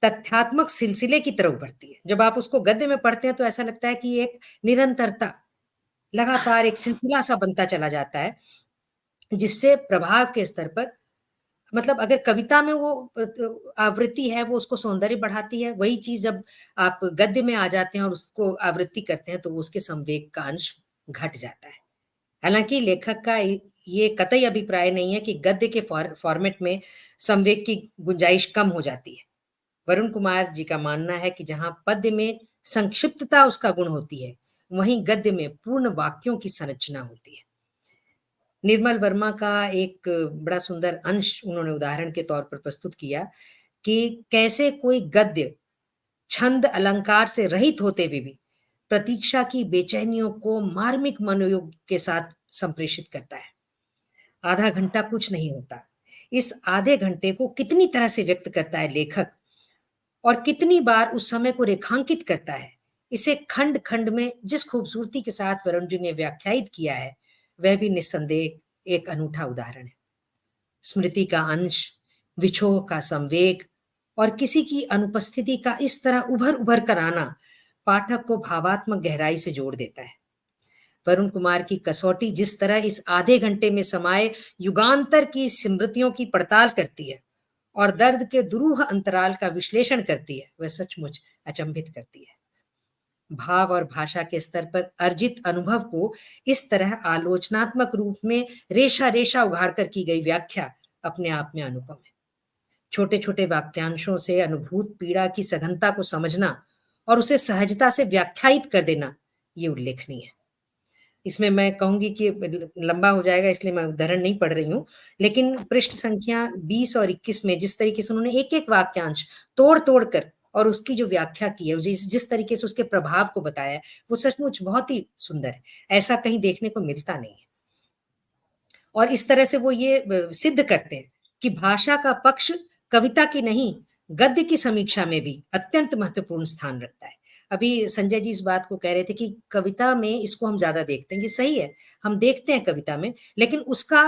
तथ्यात्मक सिलसिले की तरह उभरती है। जब आप उसको गद्य में पढ़ते हैं तो ऐसा लगता है कि एक निरंतरता, लगातार एक सिलसिला सा बनता चला जाता है, जिससे प्रभाव के स्तर पर, मतलब अगर कविता में वो आवृत्ति है, वो उसको सौंदर्य बढ़ाती है, वही चीज जब आप गद्य में आ जाते हैं और उसको आवृत्ति करते हैं तो उसके संवेग का अंश घट जाता है। हालांकि लेखक का ये कतई अभिप्राय नहीं है कि गद्य के फॉर्मेट में संवेग की गुंजाइश कम हो जाती है। वरुण कुमार जी का मानना है कि जहां पद्य में संक्षिप्तता उसका गुण होती है, वहीं गद्य में पूर्ण वाक्यों की संरचना होती है। निर्मल वर्मा का एक बड़ा सुंदर अंश उन्होंने उदाहरण के तौर पर प्रस्तुत किया कि कैसे कोई गद्य छंद अलंकार से रहित होते हुए भी प्रतीक्षा की बेचैनियों को मार्मिक मनोयोग के साथ संप्रेषित करता है। आधा घंटा कुछ नहीं होता, इस आधे घंटे को कितनी तरह से व्यक्त करता है लेखक और कितनी बार उस समय को रेखांकित करता है। इसे खंड खंड में जिस खूबसूरती के साथ वरुण जी ने व्याख्यायित किया है, वह भी निस्संदेह एक अनूठा उदाहरण है। स्मृति का अंश, विछोह का संवेग और किसी की अनुपस्थिति का इस तरह उभर उभर कर आना पाठक को भावात्मक गहराई से जोड़ देता है। वरुण कुमार की कसौटी जिस तरह इस आधे घंटे में समाये युगांतर की स्मृतियों की पड़ताल करती है और दर्द के दुरूह अंतराल का विश्लेषण करती है, वह सचमुच अचंभित करती है। भाव और भाषा के स्तर पर अर्जित अनुभव को इस तरह आलोचनात्मक रूप में रेशा रेशा उघाड़ कर की गई व्याख्या अपने आप में अनुपम है। छोटे छोटे वाक्यांशों से अनुभूत पीड़ा की सघनता को समझना और उसे सहजता से व्याख्यायित कर देना, ये उल्लेखनीय है। इसमें मैं कहूंगी कि लंबा हो जाएगा इसलिए मैं उदाहरण नहीं पढ़ रही हूँ, लेकिन पृष्ठ संख्या 20 और 21 में जिस तरीके से उन्होंने एक एक वाक्यांश तोड़ तोड़ कर और उसकी जो व्याख्या की है, जिस तरीके से उसके प्रभाव को बताया है, वो सचमुच बहुत ही सुंदर है। ऐसा कहीं देखने को मिलता नहीं है। और इस तरह से वो ये सिद्ध करते हैं कि भाषा का पक्ष कविता की नहीं, गद्य की समीक्षा में भी अत्यंत महत्वपूर्ण स्थान रखता है। अभी संजय जी इस बात को कह रहे थे कि कविता में इसको हम ज्यादा देखते हैं, ये सही है, हम देखते हैं कविता में, लेकिन उसका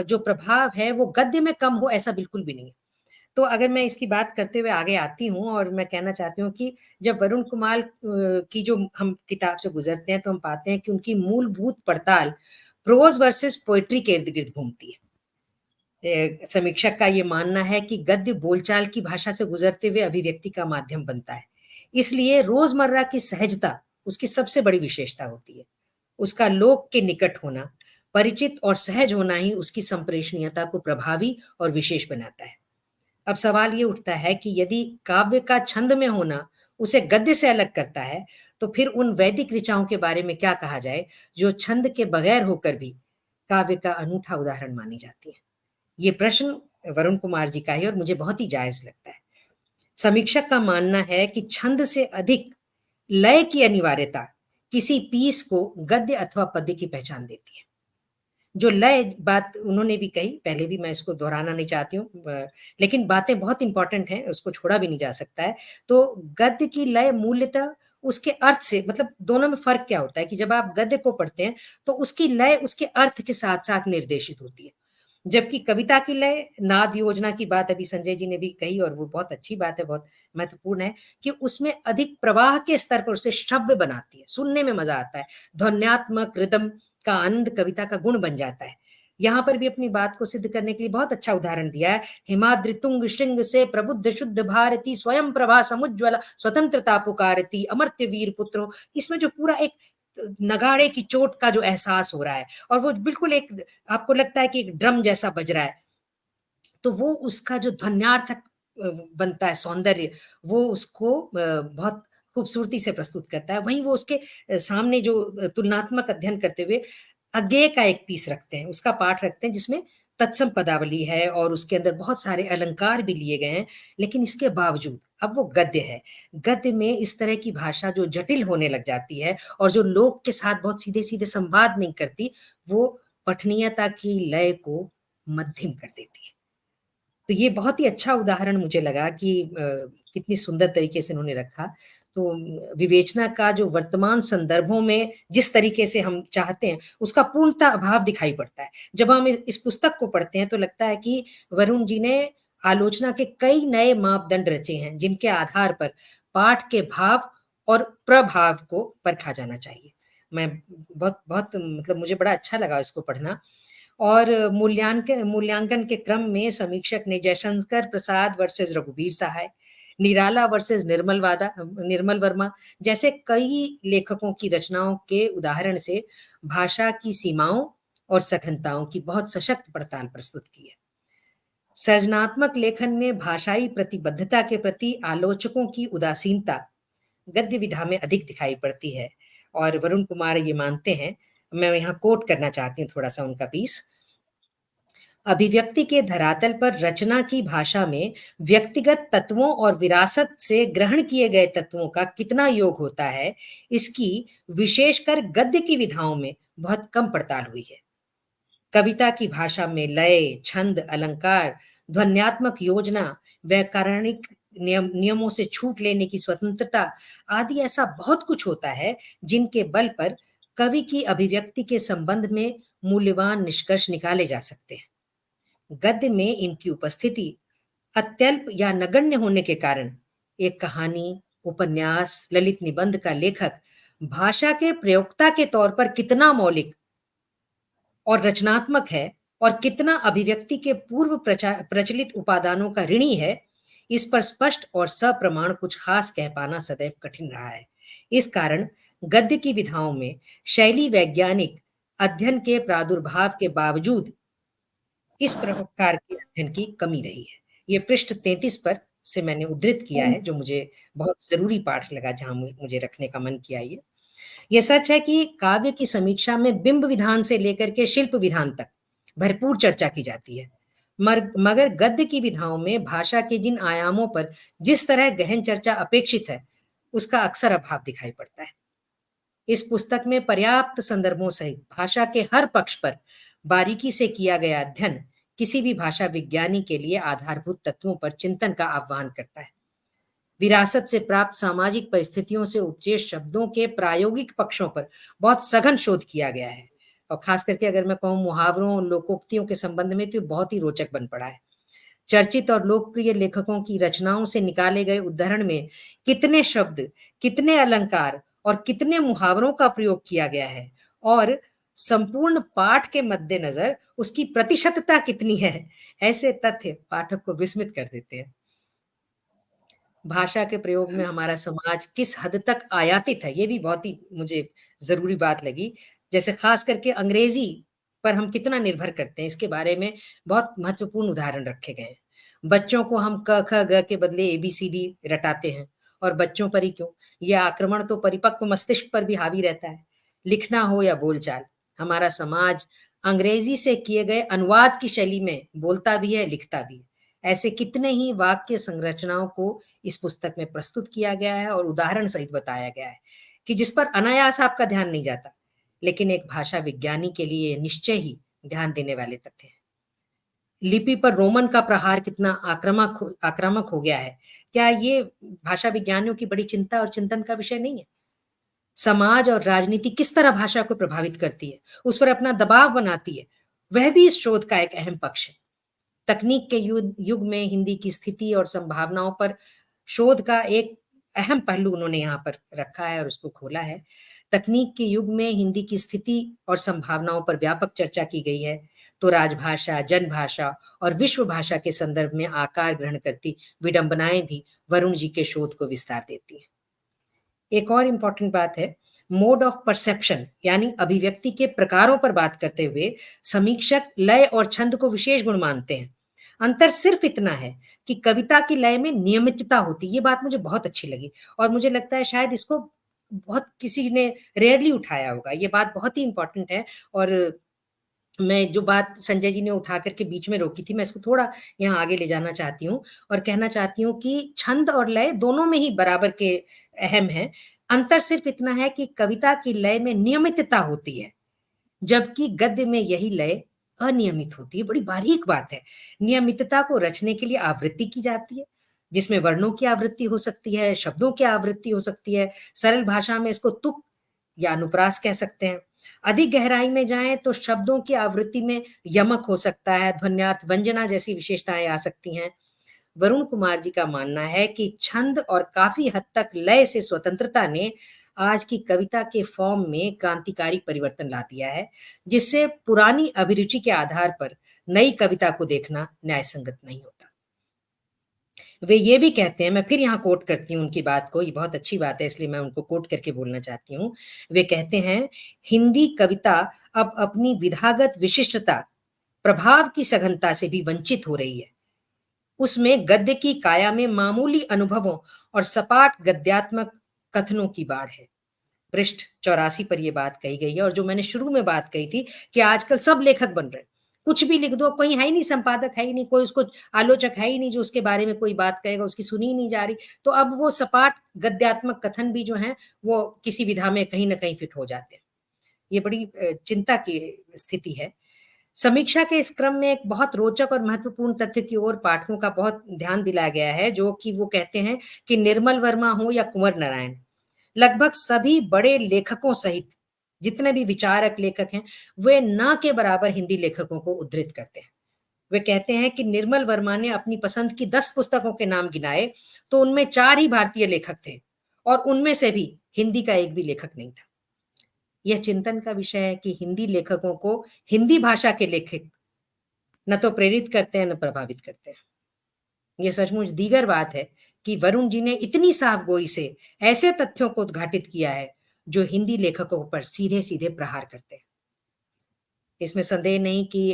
जो प्रभाव है वो गद्य में कम हो ऐसा बिल्कुल भी नहीं है। तो अगर मैं इसकी बात करते हुए आगे आती हूँ और मैं कहना चाहती हूँ कि जब वरुण कुमार की जो हम किताब से गुजरते हैं तो हम पाते हैं कि उनकी मूलभूत पड़ताल प्रोज वर्सेस पोएट्री के इर्द गिर्द घूमती है। समीक्षक का ये मानना है कि गद्य बोलचाल की भाषा से गुजरते हुए अभिव्यक्ति का माध्यम बनता है, इसलिए रोजमर्रा की सहजता उसकी सबसे बड़ी विशेषता होती है। उसका लोक के निकट होना, परिचित और सहज होना ही उसकी संप्रेषणीयता को प्रभावी और विशेष बनाता है। अब सवाल ये उठता है कि यदि काव्य का छंद में होना उसे गद्य से अलग करता है, तो फिर उन वैदिक ऋचाओं के बारे में क्या कहा जाए जो छंद के बगैर होकर भी काव्य का अनूठा उदाहरण मानी जाती है। ये प्रश्न वरुण कुमार जी का है और मुझे बहुत ही जायज लगता है। समीक्षक का मानना है कि छंद से अधिक लय की अनिवार्यता किसी पीस को गद्य अथवा पद्य की पहचान देती है। जो लय बात उन्होंने भी कही, पहले भी मैं इसको दोहराना नहीं चाहती हूँ, लेकिन बातें बहुत इंपॉर्टेंट हैं, उसको छोड़ा भी नहीं जा सकता है। तो गद्य की लय मूल्यतः उसके अर्थ से, मतलब दोनों में फर्क क्या होता है कि जब आप गद्य को पढ़ते हैं तो उसकी लय उसके अर्थ के साथ साथ निर्देशित होती है, जबकि कविता की लय, नाद योजना की बात अभी संजय जी ने भी कही और वो बहुत अच्छी बात है, बहुत महत्वपूर्ण है कि उसमें अधिक प्रवाह के स्तर पर उसे श्रव्य बनाती है, सुनने में मजा आता है, ध्वन्यात्मक रिदम का आनंद कविता का गुण बन जाता है। यहाँ पर भी अपनी बात को सिद्ध करने के लिए बहुत अच्छा उदाहरण दिया है। हिमाद्रितुंग श्रृंग से प्रबुद्ध शुद्ध भारती, स्वयं प्रभा समुज्ज्वला स्वतंत्रता पुकारती, अमर्त्य वीर पुत्रो। इसमें जो पूरा एक नगाड़े की चोट का जो एहसास हो रहा है और वो बिल्कुल एक, आपको लगता है कि एक ड्रम जैसा बज रहा है, तो वो उसका जो ध्वन्यार्थक बनता है सौंदर्य, वो उसको बहुत खूबसूरती से प्रस्तुत करता है। वहीं वो उसके सामने जो तुलनात्मक अध्ययन करते हुए अज्ञेय का एक पीस रखते हैं, उसका पाठ रखते हैं जिसमें तत्सम पदावली है और उसके अंदर बहुत सारे अलंकार भी लिए गए हैं। लेकिन इसके बावजूद अब वो गद्य है। गद्य में इस तरह की भाषा जो जटिल होने लग जाती है और जो लोक के साथ बहुत सीधे सीधे संवाद नहीं करती, वो पठनीयता की लय को मध्यम कर देती है। तो ये बहुत ही अच्छा उदाहरण मुझे लगा कि कितनी सुंदर तरीके से उन्होंने रखा। तो विवेचना का जो वर्तमान संदर्भों में जिस तरीके से हम चाहते हैं, उसका पूर्णतः अभाव दिखाई पड़ता है। जब हम इस पुस्तक को पढ़ते हैं तो लगता है कि वरुण जी ने आलोचना के कई नए मापदंड रचे हैं जिनके आधार पर पाठ के भाव और प्रभाव को परखा जाना चाहिए। मैं बहुत बहुत मतलब मुझे बड़ा अच्छा लगा इसको पढ़ना। और मूल्यांकन के क्रम में समीक्षक ने जयशंकर प्रसाद वर्सेस रघुवीर सहाय, निराला वर्सेस निर्मल वर्मा जैसे कई लेखकों की रचनाओं के उदाहरण से भाषा की सीमाओं और सघनताओं की बहुत सशक्त पड़ताल प्रस्तुत की है। सृजनात्मक लेखन में भाषाई प्रतिबद्धता के प्रति आलोचकों की उदासीनता गद्य विधा में अधिक दिखाई पड़ती है और वरुण कुमार ये मानते हैं, मैं यहाँ कोट करना चाहती हूँ थोड़ा सा उनका पीस। अभिव्यक्ति के धरातल पर रचना की भाषा में व्यक्तिगत तत्वों और विरासत से ग्रहण किए गए तत्वों का कितना योग होता है, इसकी विशेषकर गद्य की विधाओं में बहुत कम पड़ताल हुई है। कविता की भाषा में लय, छंद, अलंकार, ध्वन्यात्मक योजना, व्याकरणिक नियमों से छूट लेने की स्वतंत्रता आदि ऐसा बहुत कुछ होता है जिनके बल पर कवि की अभिव्यक्ति के संबंध में मूल्यवान निष्कर्ष निकाले जा सकते हैं। गद्य में इनकी उपस्थिति अत्यल्प या नगण्य होने के कारण एक कहानी, उपन्यास, ललित निबंध का लेखक भाषा के प्रयोक्ता के तौर पर कितना मौलिक और रचनात्मक है और कितना अभिव्यक्ति के पूर्व प्रचलित उपादानों का ऋणी है, इस पर स्पष्ट और सप्रमाण कुछ खास कह पाना सदैव कठिन रहा है। इस कारण गद्य की विधाओं में शैली वैज्ञानिक अध्ययन के प्रादुर्भाव के बावजूद इस प्रकार के अध्ययन की कमी रही है। ये पृष्ठ 33 पर से मैंने उद्धृत किया है, जो मुझे बहुत जरूरी पाठ लगा, जहां मुझे रखने का मन किया। ये सच है कि काव्य की समीक्षा में बिंब विधान से लेकर के शिल्प विधान तक भरपूर चर्चा की जाती है, मगर गद्य की विधाओं में भाषा के जिन आयामों पर जिस तरह गहन चर्चा अपेक्षित है, उसका अक्सर अभाव दिखाई पड़ता है। इस पुस्तक में पर्याप्त संदर्भों सहित भाषा के हर पक्ष पर बारीकी से किया गया अध्ययन किसी भी भाषा विज्ञानी के लिए आधारभूत तत्वों पर चिंतन का आह्वान करता है। विरासत से प्राप्त सामाजिक परिस्थितियों से उपजे शब्दों के प्रायोगिक पक्षों पर बहुत सघन शोध किया गया है और खास करके अगर मैं कहूँ मुहावरों, लोकोक्तियों के संबंध में, तो बहुत ही रोचक बन पड़ा है। चर्चित और लोकप्रिय लेखकों की रचनाओं से निकाले गए उद्धरण में कितने शब्द, कितने अलंकार और कितने मुहावरों का प्रयोग किया गया है और संपूर्ण पाठ के मद्देनजर उसकी प्रतिशतता कितनी है, ऐसे तथ्य पाठक को विस्मित कर देते हैं। भाषा के प्रयोग में हमारा समाज किस हद तक आयातित है, ये भी बहुत ही मुझे ज़रूरी बात लगी। जैसे ख़ास करके अंग्रेज़ी पर हम कितना निर्भर करते हैं, इसके बारे में बहुत महत्वपूर्ण उदाहरण रखे गए हैं। बच्चों को हम क, ख, ग के बदले एबीसीडी रटाते हैं और बच्चों पर ही क्यों, ये आक्रमण तो परिपक्व मस्तिष्क पर भी हावी रहता है। लिखना हो या बोलचाल, हमारा समाज अंग्रेज़ी से किए गए अनुवाद की शैली में बोलता भी है, लिखता भी है। ऐसे कितने ही वाक्य संरचनाओं को इस पुस्तक में प्रस्तुत किया गया है और उदाहरण सहित बताया गया है कि जिस पर अनायास आपका ध्यान नहीं जाता, लेकिन एक भाषा विज्ञानी के लिए निश्चय ही ध्यान देने वाले तथ्य हैं। लिपि पर रोमन का प्रहार कितना आक्रामक हो गया है, क्या ये भाषा विज्ञानियों की बड़ी चिंता और चिंतन का विषय नहीं है? समाज और राजनीति किस तरह भाषा को प्रभावित करती है, उस पर अपना दबाव बनाती है, वह भी इस शोध का एक अहम पक्ष है। तकनीक के युग में हिंदी की स्थिति और संभावनाओं पर शोध का एक अहम पहलू उन्होंने यहाँ पर रखा है और उसको खोला है। तकनीक के युग में हिंदी की स्थिति और संभावनाओं पर व्यापक चर्चा की गई है, तो राजभाषा, जनभाषा और विश्व भाषा के संदर्भ में आकार ग्रहण करती विडंबनाएं भी वरुण जी के शोध को विस्तार देती हैं। एक और इम्पॉर्टेंट बात है, मोड ऑफ परसेप्शन यानी अभिव्यक्ति के प्रकारों पर बात करते हुए समीक्षक लय और छंद को विशेष गुण मानते हैं। अंतर सिर्फ इतना है कि कविता की लय में नियमितता होती है। ये बात मुझे बहुत अच्छी लगी और मुझे लगता है शायद इसको बहुत किसी ने रेयरली उठाया होगा। ये बात बहुत ही इम्पोर्टेंट है और मैं जो बात संजय जी ने उठा करके बीच में रोकी थी, मैं इसको थोड़ा यहाँ आगे ले जाना चाहती हूँ और कहना चाहती हूँ कि छंद और लय दोनों में ही बराबर के अहम है। अंतर सिर्फ इतना है कि कविता की लय में नियमितता होती है, जबकि गद्य में यही लय अनियमित होती है। बड़ी बारीक बात है। नियमितता को रचने के लिए आवृत्ति की जाती है, जिसमें वर्णों की आवृत्ति हो सकती है, शब्दों की आवृत्ति हो सकती है। सरल भाषा में इसको तुक या अनुप्रास कह सकते हैं। अधिक गहराई में जाएं तो शब्दों की आवृत्ति में यमक हो सकता है, ध्वन्यार्थ, व्यंजना जैसी विशेषताएं आ सकती हैं। वरुण कुमार जी का मानना है कि छंद और काफी हद तक लय से स्वतंत्रता ने आज की कविता के फॉर्म में क्रांतिकारी परिवर्तन ला दिया है, जिससे पुरानी अभिरुचि के आधार पर नई कविता को देखना न्यायसंगत नहीं होता। वे ये भी कहते हैं, मैं फिर यहाँ कोट करती हूँ उनकी बात को, ये बहुत अच्छी बात है इसलिए मैं उनको कोट करके बोलना चाहती हूँ। वे कहते हैं, हिंदी कविता अब अपनी विधागत विशिष्टता, प्रभाव की सघनता से भी वंचित हो रही है। उसमें गद्य की काया में मामूली अनुभवों और सपाट गद्यात्मक कथनों की बाढ़ है। पृष्ठ 84 पर यह बात कही गई है और जो मैंने शुरू में बात कही थी कि आजकल सब लेखक बन रहे हैं, कुछ भी लिख दो, कोई है ही नहीं, संपादक है ही नहीं, कोई उसको आलोचक है ही नहीं जो उसके बारे में कोई बात कहेगा, उसकी सुनी ही नहीं जा रही। तो अब वो सपाट गद्यात्मक कथन भी जो है वो किसी विधा में कहीं ना कहीं फिट हो जाते हैं। ये बड़ी चिंता की स्थिति है। समीक्षा के इस क्रम में एक बहुत रोचक और महत्वपूर्ण तथ्य की ओर पाठकों का बहुत ध्यान दिलाया गया है, जो कि वो कहते हैं कि निर्मल वर्मा हो या कुंवर नारायण, लगभग सभी बड़े लेखकों सहित जितने भी विचारक लेखक हैं, वे न के बराबर हिंदी लेखकों को उद्धृत करते हैं। वे कहते हैं कि निर्मल वर्मा ने अपनी पसंद की 10 पुस्तकों के नाम गिनाए तो उनमें 4 ही भारतीय लेखक थे और उनमें से भी हिंदी का एक भी लेखक नहीं था। यह चिंतन का विषय है कि हिंदी लेखकों को हिंदी भाषा के लेखक न तो प्रेरित करते हैं न प्रभावित करते हैं। यह सचमुच दीगर बात है कि वरुण जी ने इतनी साफगोई से ऐसे तथ्यों को उद्घाटित किया है जो हिंदी लेखकों पर सीधे सीधे प्रहार करते हैं। इसमें संदेह नहीं कि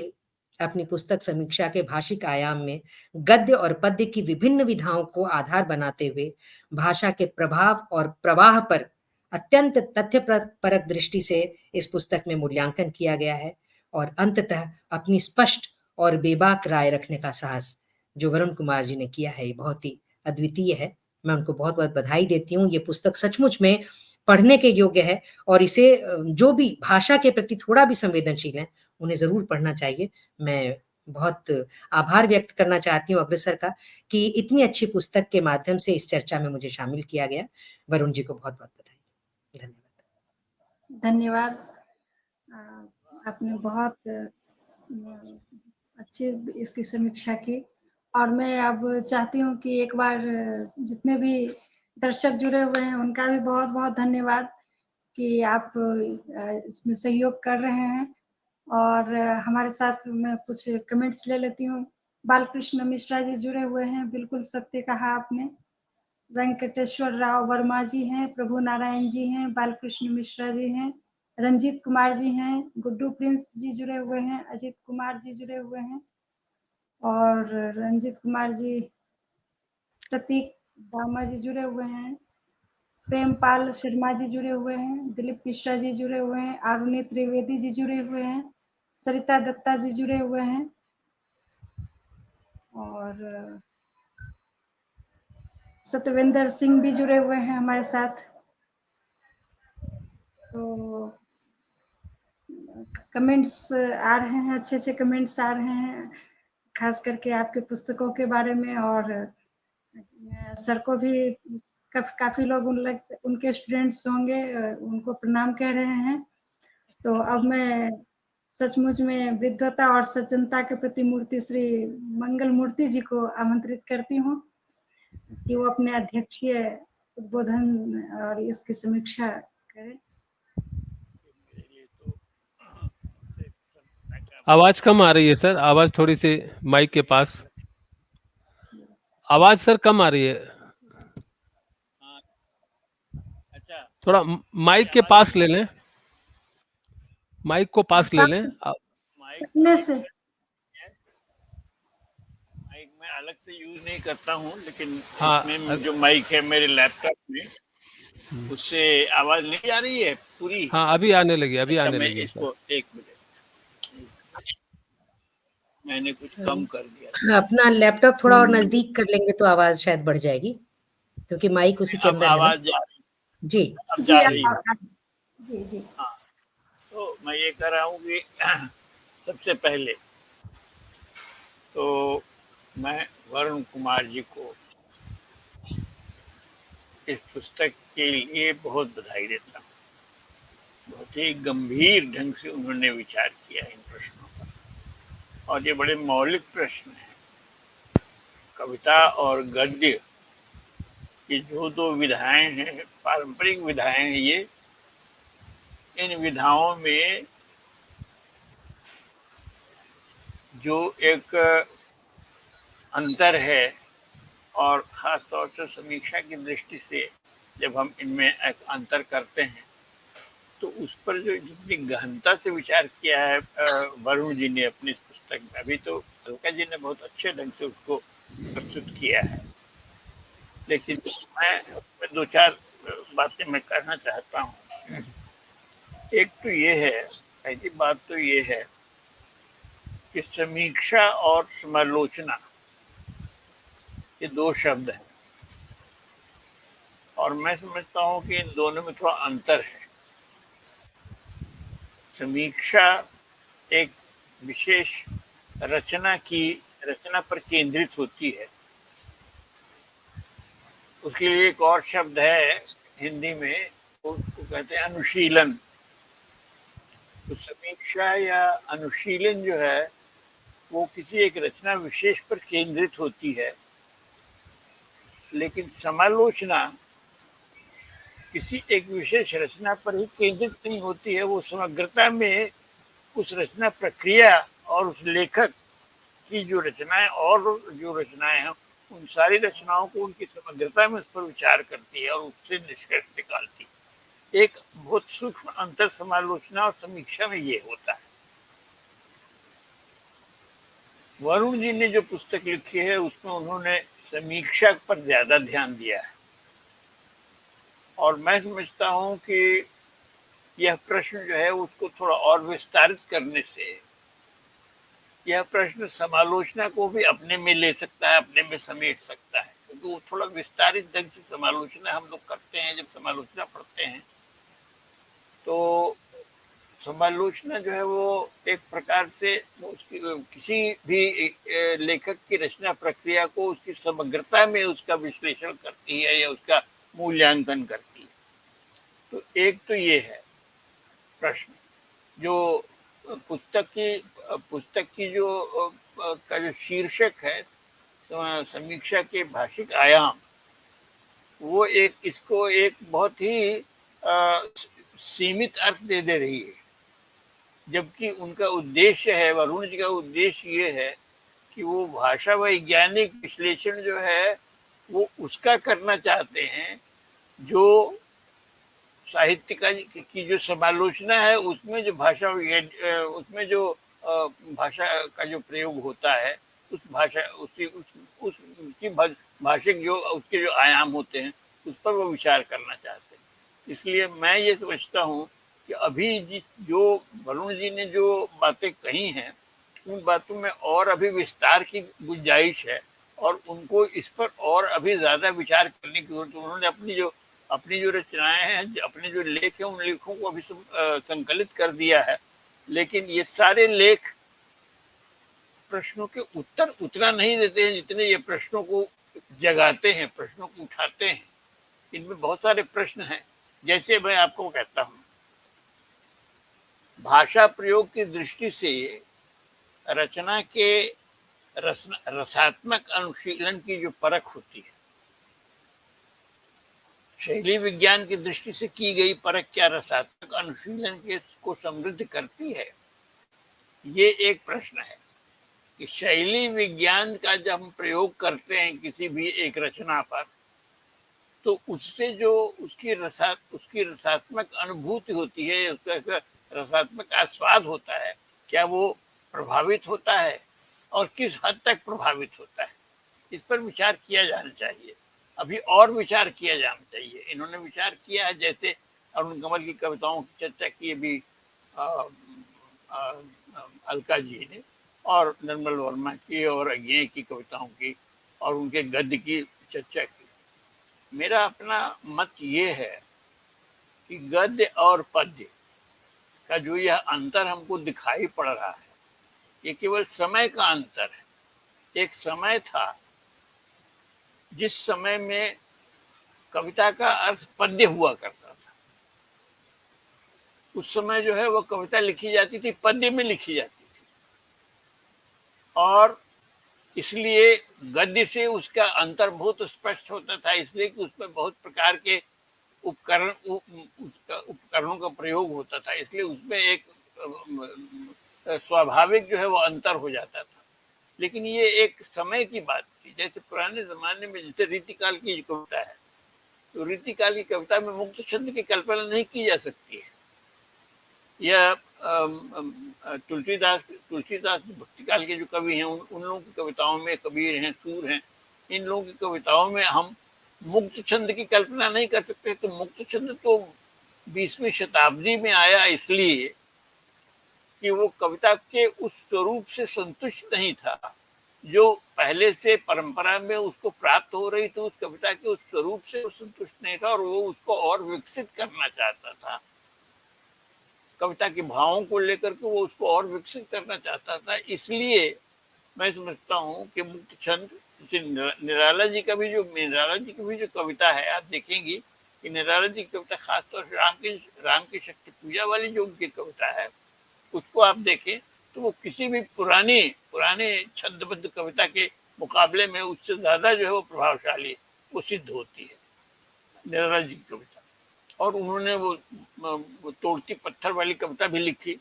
अपनी पुस्तक समीक्षा के भाषिक आयाम में गद्य और पद्य की विभिन्न विधाओं को आधार बनाते हुए भाषा के प्रभाव और प्रवाह पर अत्यंत तथ्यपरक दृष्टि से इस पुस्तक में मूल्यांकन किया गया है और अंततः अपनी स्पष्ट और बेबाक राय रखने का साहस जो वरुण कुमार जी ने किया है, ये बहुत ही अद्वितीय है। मैं उनको बहुत बहुत बधाई देती हूँ। ये पुस्तक सचमुच में पढ़ने के योग्य है और इसे जो भी भाषा के प्रति थोड़ा भी संवेदनशील है उन्हें जरूर पढ़ना चाहिए। मैं बहुत आभार व्यक्त करना चाहती हूँ अग्रसर का कि इतनी अच्छी पुस्तक के माध्यम से इस चर्चा में मुझे शामिल किया गया। वरुण जी को बहुत बहुत बधाई। धन्यवाद। धन्यवाद। आपने बहुत अच्छी इसकी समीक्षा की और मैं अब चाहती हूँ कि एक बार जितने भी दर्शक जुड़े हुए हैं उनका भी बहुत बहुत धन्यवाद कि आप इसमें सहयोग कर रहे हैं। और हमारे साथ मैं कुछ कमेंट्स ले लेती हूँ। बालकृष्ण मिश्रा जी जुड़े हुए हैं, बिल्कुल सत्य कहा आपने। वेंकटेश्वर राव वर्मा जी हैं, प्रभु नारायण जी हैं, बालकृष्ण मिश्रा जी हैं, रंजीत कुमार जी हैं, गुड्डू प्रिंस जी जुड़े हुए हैं, अजीत कुमार जी जुड़े हुए हैं और रंजीत कुमार जी, प्रतीक दामा जी जुड़े हुए हैं, प्रेमपाल शर्मा जी जुड़े हुए हैं, दिलीप मिश्रा जी जुड़े हुए हैं, आरुणि त्रिवेदी जी जुड़े हुए हैं, सरिता दत्ता जी जुड़े हुए हैं और सतविंदर सिंह भी जुड़े हुए हैं हमारे साथ। तो कमेंट्स आ रहे हैं, अच्छे अच्छे कमेंट्स आ रहे हैं, खास करके आपके पुस्तकों के बारे में और सर को भी काफी लोग उनके स्टूडेंट्स होंगे, उनको प्रणाम कह रहे हैं। तो अब मैं सचमुच में विद्वता और सज्जनता के प्रति मूर्ति श्री मंगल मूर्ति जी को आमंत्रित करती हूँ कि वो अपने अध्यक्षीय उद्बोधन और इसकी समीक्षा करें। आवाज कम आ रही है सर, आवाज थोड़ी सी माइक के पास, आवाज सर कम आ रही है। अच्छा, थोड़ा माइक के पास ले लें, माइक को पास ले लें। सपने से माइक मैं अलग से यूज नहीं करता हूँ, लेकिन हाँ, इसमें जो माइक है मेरे लैपटॉप में, उससे आवाज नहीं आ रही है पूरी। हाँ अभी आने लगी, अभी अच्छा, आने मैं लगी सर। इसको एक मिनट, मैंने कुछ कम कर दिया। अपना लैपटॉप थोड़ा और नजदीक कर लेंगे तो आवाज शायद बढ़ जाएगी, क्योंकि माइक उसी के अब अंदर है ना। आवाज जा रही जी अब जा रही है। जी जी। हाँ, तो मैं ये कह रहा हूँ कि सबसे पहले तो मैं वरुण कुमार जी को इस पुस्तक के लिए बहुत बधाई देता हूँ। बहुत ही गंभीर ढंग से उन्होंने विचार किया इन प्रश्नों पर, और ये बड़े मौलिक प्रश्न हैं। कविता और गद्य की जो दो विधाएं हैं, पारंपरिक विधाएं हैं, ये इन विधाओं में जो एक अंतर है, और ख़ास तौर से समीक्षा की दृष्टि से जब हम इनमें एक अंतर करते हैं, तो उस पर जो जितनी गहनता से विचार किया है वरुण जी ने अपनी इस पुस्तक में, अभी तो अलका जी ने बहुत अच्छे ढंग से उसको प्रस्तुत किया है, लेकिन मैं दो चार बातें मैं कहना चाहता हूँ। एक तो ये है, पहली बात तो ये है कि समीक्षा और समालोचना ये दो शब्द हैं, और मैं समझता हूँ कि इन दोनों में थोड़ा अंतर है। समीक्षा एक विशेष रचना पर केंद्रित होती है। उसके लिए एक और शब्द है हिंदी में, उसको कहते हैं अनुशीलन। तो समीक्षा या अनुशीलन जो है वो किसी एक रचना विशेष पर केंद्रित होती है, लेकिन समालोचना किसी एक विशेष रचना पर ही केंद्रित नहीं होती है। वो समग्रता में उस रचना प्रक्रिया और उस लेखक की जो रचनाएं हैं, उन सारी रचनाओं को उनकी समग्रता में उस पर विचार करती है और उससे निष्कर्ष निकालती है। एक बहुत सूक्ष्म अंतर समालोचना और समीक्षा में ये होता है। वरुण जी ने जो पुस्तक लिखी है उसमें उन्होंने समीक्षा पर ज्यादा ध्यान दिया है, और मैं समझता हूँ कि यह प्रश्न जो है उसको थोड़ा और विस्तारित करने से यह प्रश्न समालोचना को भी अपने में ले सकता है, अपने में समेट सकता है, क्योंकि वो थोड़ा विस्तारित ढंग से समालोचना हम लोग करते हैं। जब समालोचना पढ़ते हैं तो समालोचना जो है वो एक प्रकार से उसकी किसी भी लेखक की रचना प्रक्रिया को उसकी समग्रता में उसका विश्लेषण करती है या उसका मूल्यांकन करती है। तो एक तो ये है प्रश्न, जो पुस्तक की जो का जो शीर्षक है समीक्षा के भाषिक आयाम, वो इसको एक बहुत ही सीमित अर्थ दे रही है, जबकि उनका उद्देश्य है, वरुण जी का उद्देश्य ये है कि वो भाषा वैज्ञानिक विश्लेषण जो है वो उसका करना चाहते हैं जो साहित्य की जो समालोचना है, उसमें जो भाषा उसमें जो भाषा का जो प्रयोग होता है, उस भाषा उसकी भाषिक जो उसके जो आयाम होते हैं, उस पर वो विचार करना चाहते हैं। इसलिए मैं ये समझता हूँ कि अभी जो वरुण जी ने जो बातें कही हैं, उन बातों में और अभी विस्तार की गुंजाइश है और उनको इस पर और अभी ज्यादा विचार करने की जरूरत है। उन्होंने अपनी जो रचनाएं हैं, अपने जो लेख हैं, उन लेखों को अभी संकलित कर दिया है, लेकिन ये सारे लेख प्रश्नों के उत्तर उतना नहीं देते हैं जितने ये प्रश्नों को जगाते हैं, प्रश्नों को उठाते हैं। इनमें बहुत सारे प्रश्न हैं। जैसे मैं आपको कहता हूं, भाषा प्रयोग की दृष्टि से रचना के रसात्मक अनुशीलन की जो परख होती है, शैली विज्ञान की दृष्टि से की गई परख क्या रसात्मक अनुशीलन के को समृद्ध करती है? ये एक प्रश्न है कि शैली विज्ञान का जब हम प्रयोग करते हैं किसी भी एक रचना पर, तो उससे जो उसकी रसात्मक अनुभूति होती है, उसका रसात्मक आस्वाद होता है, क्या वो प्रभावित होता है और किस हद तक प्रभावित होता है? इस पर विचार किया जाना चाहिए, अभी और विचार किया जाना चाहिए। इन्होंने विचार किया है, जैसे अरुण कमल की कविताओं की चर्चा की अभी अलका जी ने, और निर्मल वर्मा की और अज्ञेय की कविताओं की और उनके गद्य की चर्चा की। मेरा अपना मत ये है कि गद्य और पद्य का जो यह अंतर हमको दिखाई पड़ रहा है, ये केवल समय का अंतर है। एक समय था जिस समय में कविता का अर्थ पद्य हुआ करता था। उस समय जो है वो कविता लिखी जाती थी, पद्य में लिखी जाती थी, और इसलिए गद्य से उसका अंतर बहुत स्पष्ट होता था, इसलिए कि उसमें बहुत प्रकार के उपकरणों का प्रयोग होता था, इसलिए उसमें एक स्वाभाविक जो है वो अंतर हो जाता था। लेकिन ये एक समय की बात थी। जैसे पुराने जमाने में जैसे रीतिकाल की कविता है, तो रीतिकाल की कविता में मुक्त छंद की कल्पना नहीं की जा सकती है। यह तुलसीदास भक्ति काल के जो कवि हैं, उन लोगों की कविताओं में, कबीर हैं, सूर हैं, इन लोगों की कविताओं में हम मुक्त छंद की कल्पना नहीं कर सकते। तो मुक्त छंद तो 20वीं शताब्दी में आया इसलिए कि वो कविता के उस स्वरूप से संतुष्ट नहीं था जो पहले से परंपरा में उसको प्राप्त हो रही थी। उस कविता के उस स्वरूप से वो संतुष्ट नहीं था और वो उसको और विकसित करना चाहता था। कविता के भावों को लेकर के वो उसको और विकसित करना चाहता था। इसलिए मैं समझता हूँ कि मुक्त छंद, निराला जी की भी जो कविता है, आप देखेंगे कि निराला जी की कविता खासतौर से राम की शक्ति पूजा वाली जो उनकी कविता है, उसको आप देखें तो वो किसी भी पुराने छंदबद्ध कविता के मुकाबले में उससे ज्यादा जो है वो प्रभावशाली वो सिद्ध होती है, निराला जी की कविता। और उन्होंने वो तोड़ती पत्थर वाली कविता भी लिखी,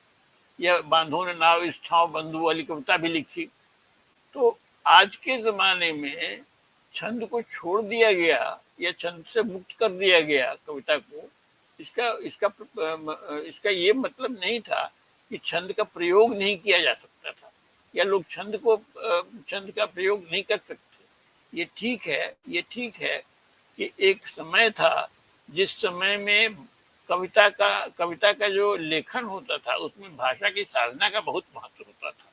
या बांधो ने नाव इस ठाव बंधु वाली कविता भी लिखी। तो आज के जमाने में छंद को छोड़ दिया गया या छंद से मुक्त कर दिया गया कविता को। इसका ये मतलब नहीं था कि छंद का प्रयोग नहीं किया जा सकता था या लोग छंद का प्रयोग नहीं कर सकते। ये ठीक है कि एक समय था जिस समय में कविता का जो लेखन होता था उसमें भाषा की साधना का बहुत महत्व होता था,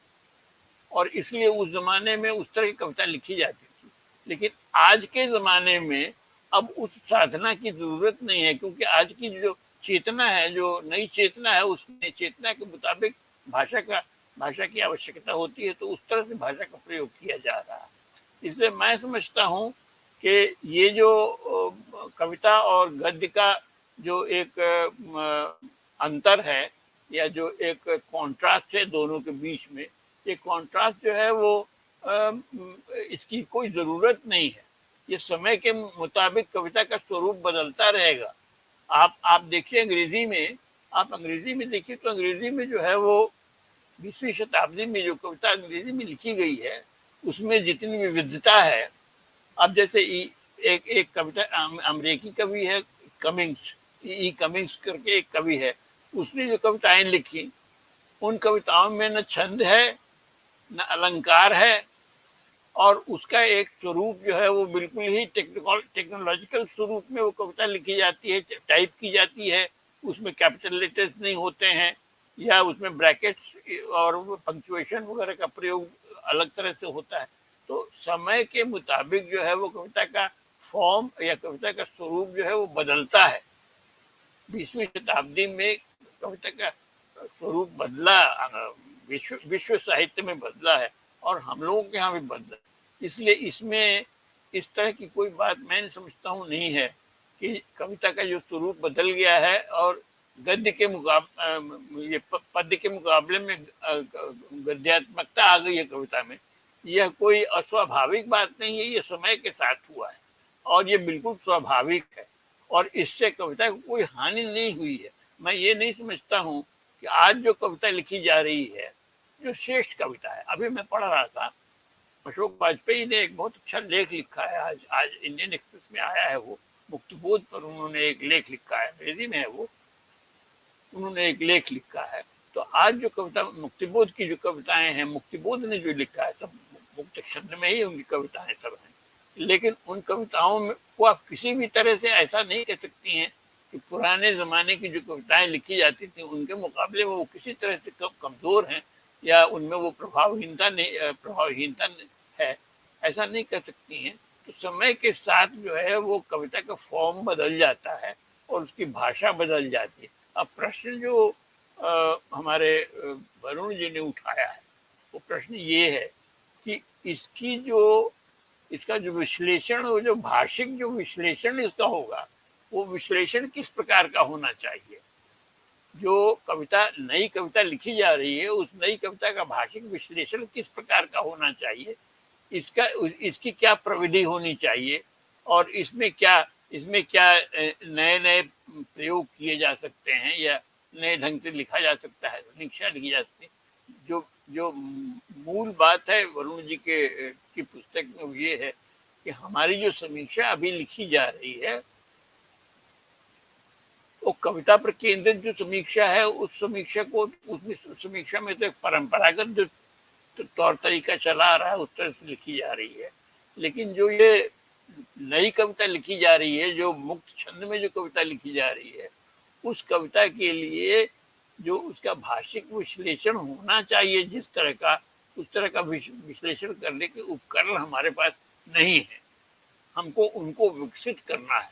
और इसलिए उस जमाने में उस तरह की कविता लिखी जाती थी। लेकिन आज के जमाने में अब उस साधना की जरूरत नहीं है, क्योंकि आज की जो चेतना है, जो नई चेतना है, उस नई चेतना के मुताबिक भाषा की आवश्यकता होती है, तो उस तरह से भाषा का प्रयोग किया जा रहा है। इसलिए मैं समझता हूँ कि ये जो कविता और गद्य का जो एक अंतर है या जो एक कॉन्ट्रास्ट है दोनों के बीच में, ये कॉन्ट्रास्ट जो है वो इसकी कोई जरूरत नहीं है। ये समय के मुताबिक कविता का स्वरूप बदलता रहेगा। आप देखिए अंग्रेजी में देखिए तो अंग्रेजी में जो है वो 20वीं शताब्दी में जो कविता अंग्रेजी में लिखी गई है उसमें जितनी विविधता है, अब जैसे एक कविता अमेरिकी कवि है कमिंग्स, कमिंग्स करके एक कवि है, उसने जो कविताएं लिखी उन कविताओं में न छंद है न अलंकार है, और उसका एक स्वरूप जो है वो बिल्कुल ही टेक्नोलॉजिकल स्वरूप में वो कविता लिखी जाती है, टाइप की जाती है, उसमें कैपिटल लेटर्स नहीं होते हैं या उसमें ब्रैकेट्स और पंक्चुएशन वगैरह का प्रयोग अलग तरह से होता है। तो समय के मुताबिक जो है वो कविता का फॉर्म या कविता का स्वरूप जो है वो बदलता है। 20वीं शताब्दी में कविता का स्वरूप बदला, विश्व साहित्य में बदला है और हम लोगों के यहाँ भी बदला। इसलिए इसमें इस तरह की कोई बात मैं समझता हूँ नहीं है कि कविता का जो स्वरूप बदल गया है और गद्य के मुकाबले पद्य के मुकाबले में गद्यात्मकता आ गई है कविता में, यह कोई अस्वाभाविक बात नहीं है, ये समय के साथ हुआ है और ये बिल्कुल स्वाभाविक है और इससे कविता को कोई हानि नहीं हुई है। मैं ये नहीं समझता हूँ कि आज जो कविता लिखी जा रही है जो श्रेष्ठ कविता है, अभी मैं पढ़ रहा था अशोक वाजपेयी ने एक बहुत अच्छा लेख लिखा है, आज इंडियन एक्सप्रेस में आया है, वो मुक्तिबोध पर उन्होंने एक लेख लिखा है, अंग्रेजी में है वो, उन्होंने एक लेख लिखा है। तो आज जो कविता मुक्तिबोध की जो कविताएं हैं, मुक्तिबोध ने जो लिखा है सब मुक्त छंद में ही उनकी कविताएं सब हैं, लेकिन उन कविताओं में को आप किसी भी तरह से ऐसा नहीं कह सकती हैं कि पुराने ज़माने की जो कविताएं लिखी जाती थी उनके मुकाबले वो किसी तरह से कमज़ोर हैं या उनमें वो प्रभावहीनता है, ऐसा नहीं कह सकती हैं। तो समय के साथ जो है वो कविता का फॉर्म बदल जाता है और उसकी भाषा बदल जाती है। अब प्रश्न जो हमारे वरुण जी ने उठाया है वो प्रश्न ये है कि इसका जो विश्लेषण हो, जो भाषिक जो विश्लेषण इसका होगा, वो विश्लेषण किस प्रकार का होना चाहिए। जो कविता नई कविता लिखी जा रही है उस नई कविता का भाषिक विश्लेषण किस प्रकार का होना चाहिए, इसकी क्या प्रविधि होनी चाहिए और इसमें क्या नए नए प्रयोग किए जा सकते हैं या नए ढंग से लिखा जा सकता है, समीक्षा लिखी जा सकती है। जो मूल बात है वरुण जी की पुस्तक में वो ये है कि हमारी जो समीक्षा अभी लिखी जा रही है वो कविता पर केंद्रित जो समीक्षा है, उस समीक्षा में तो एक परंपरागत जो तौर तरीका चला आ रहा है उस तरह से लिखी जा रही है। लेकिन जो ये नई कविता लिखी जा रही है, जो मुक्त छंद में जो कविता लिखी जा रही है, उस कविता के लिए जो उसका भाषिक विश्लेषण होना चाहिए जिस तरह का, उस तरह का विश्लेषण करने के उपकरण हमारे पास नहीं है। हमको उनको विकसित करना है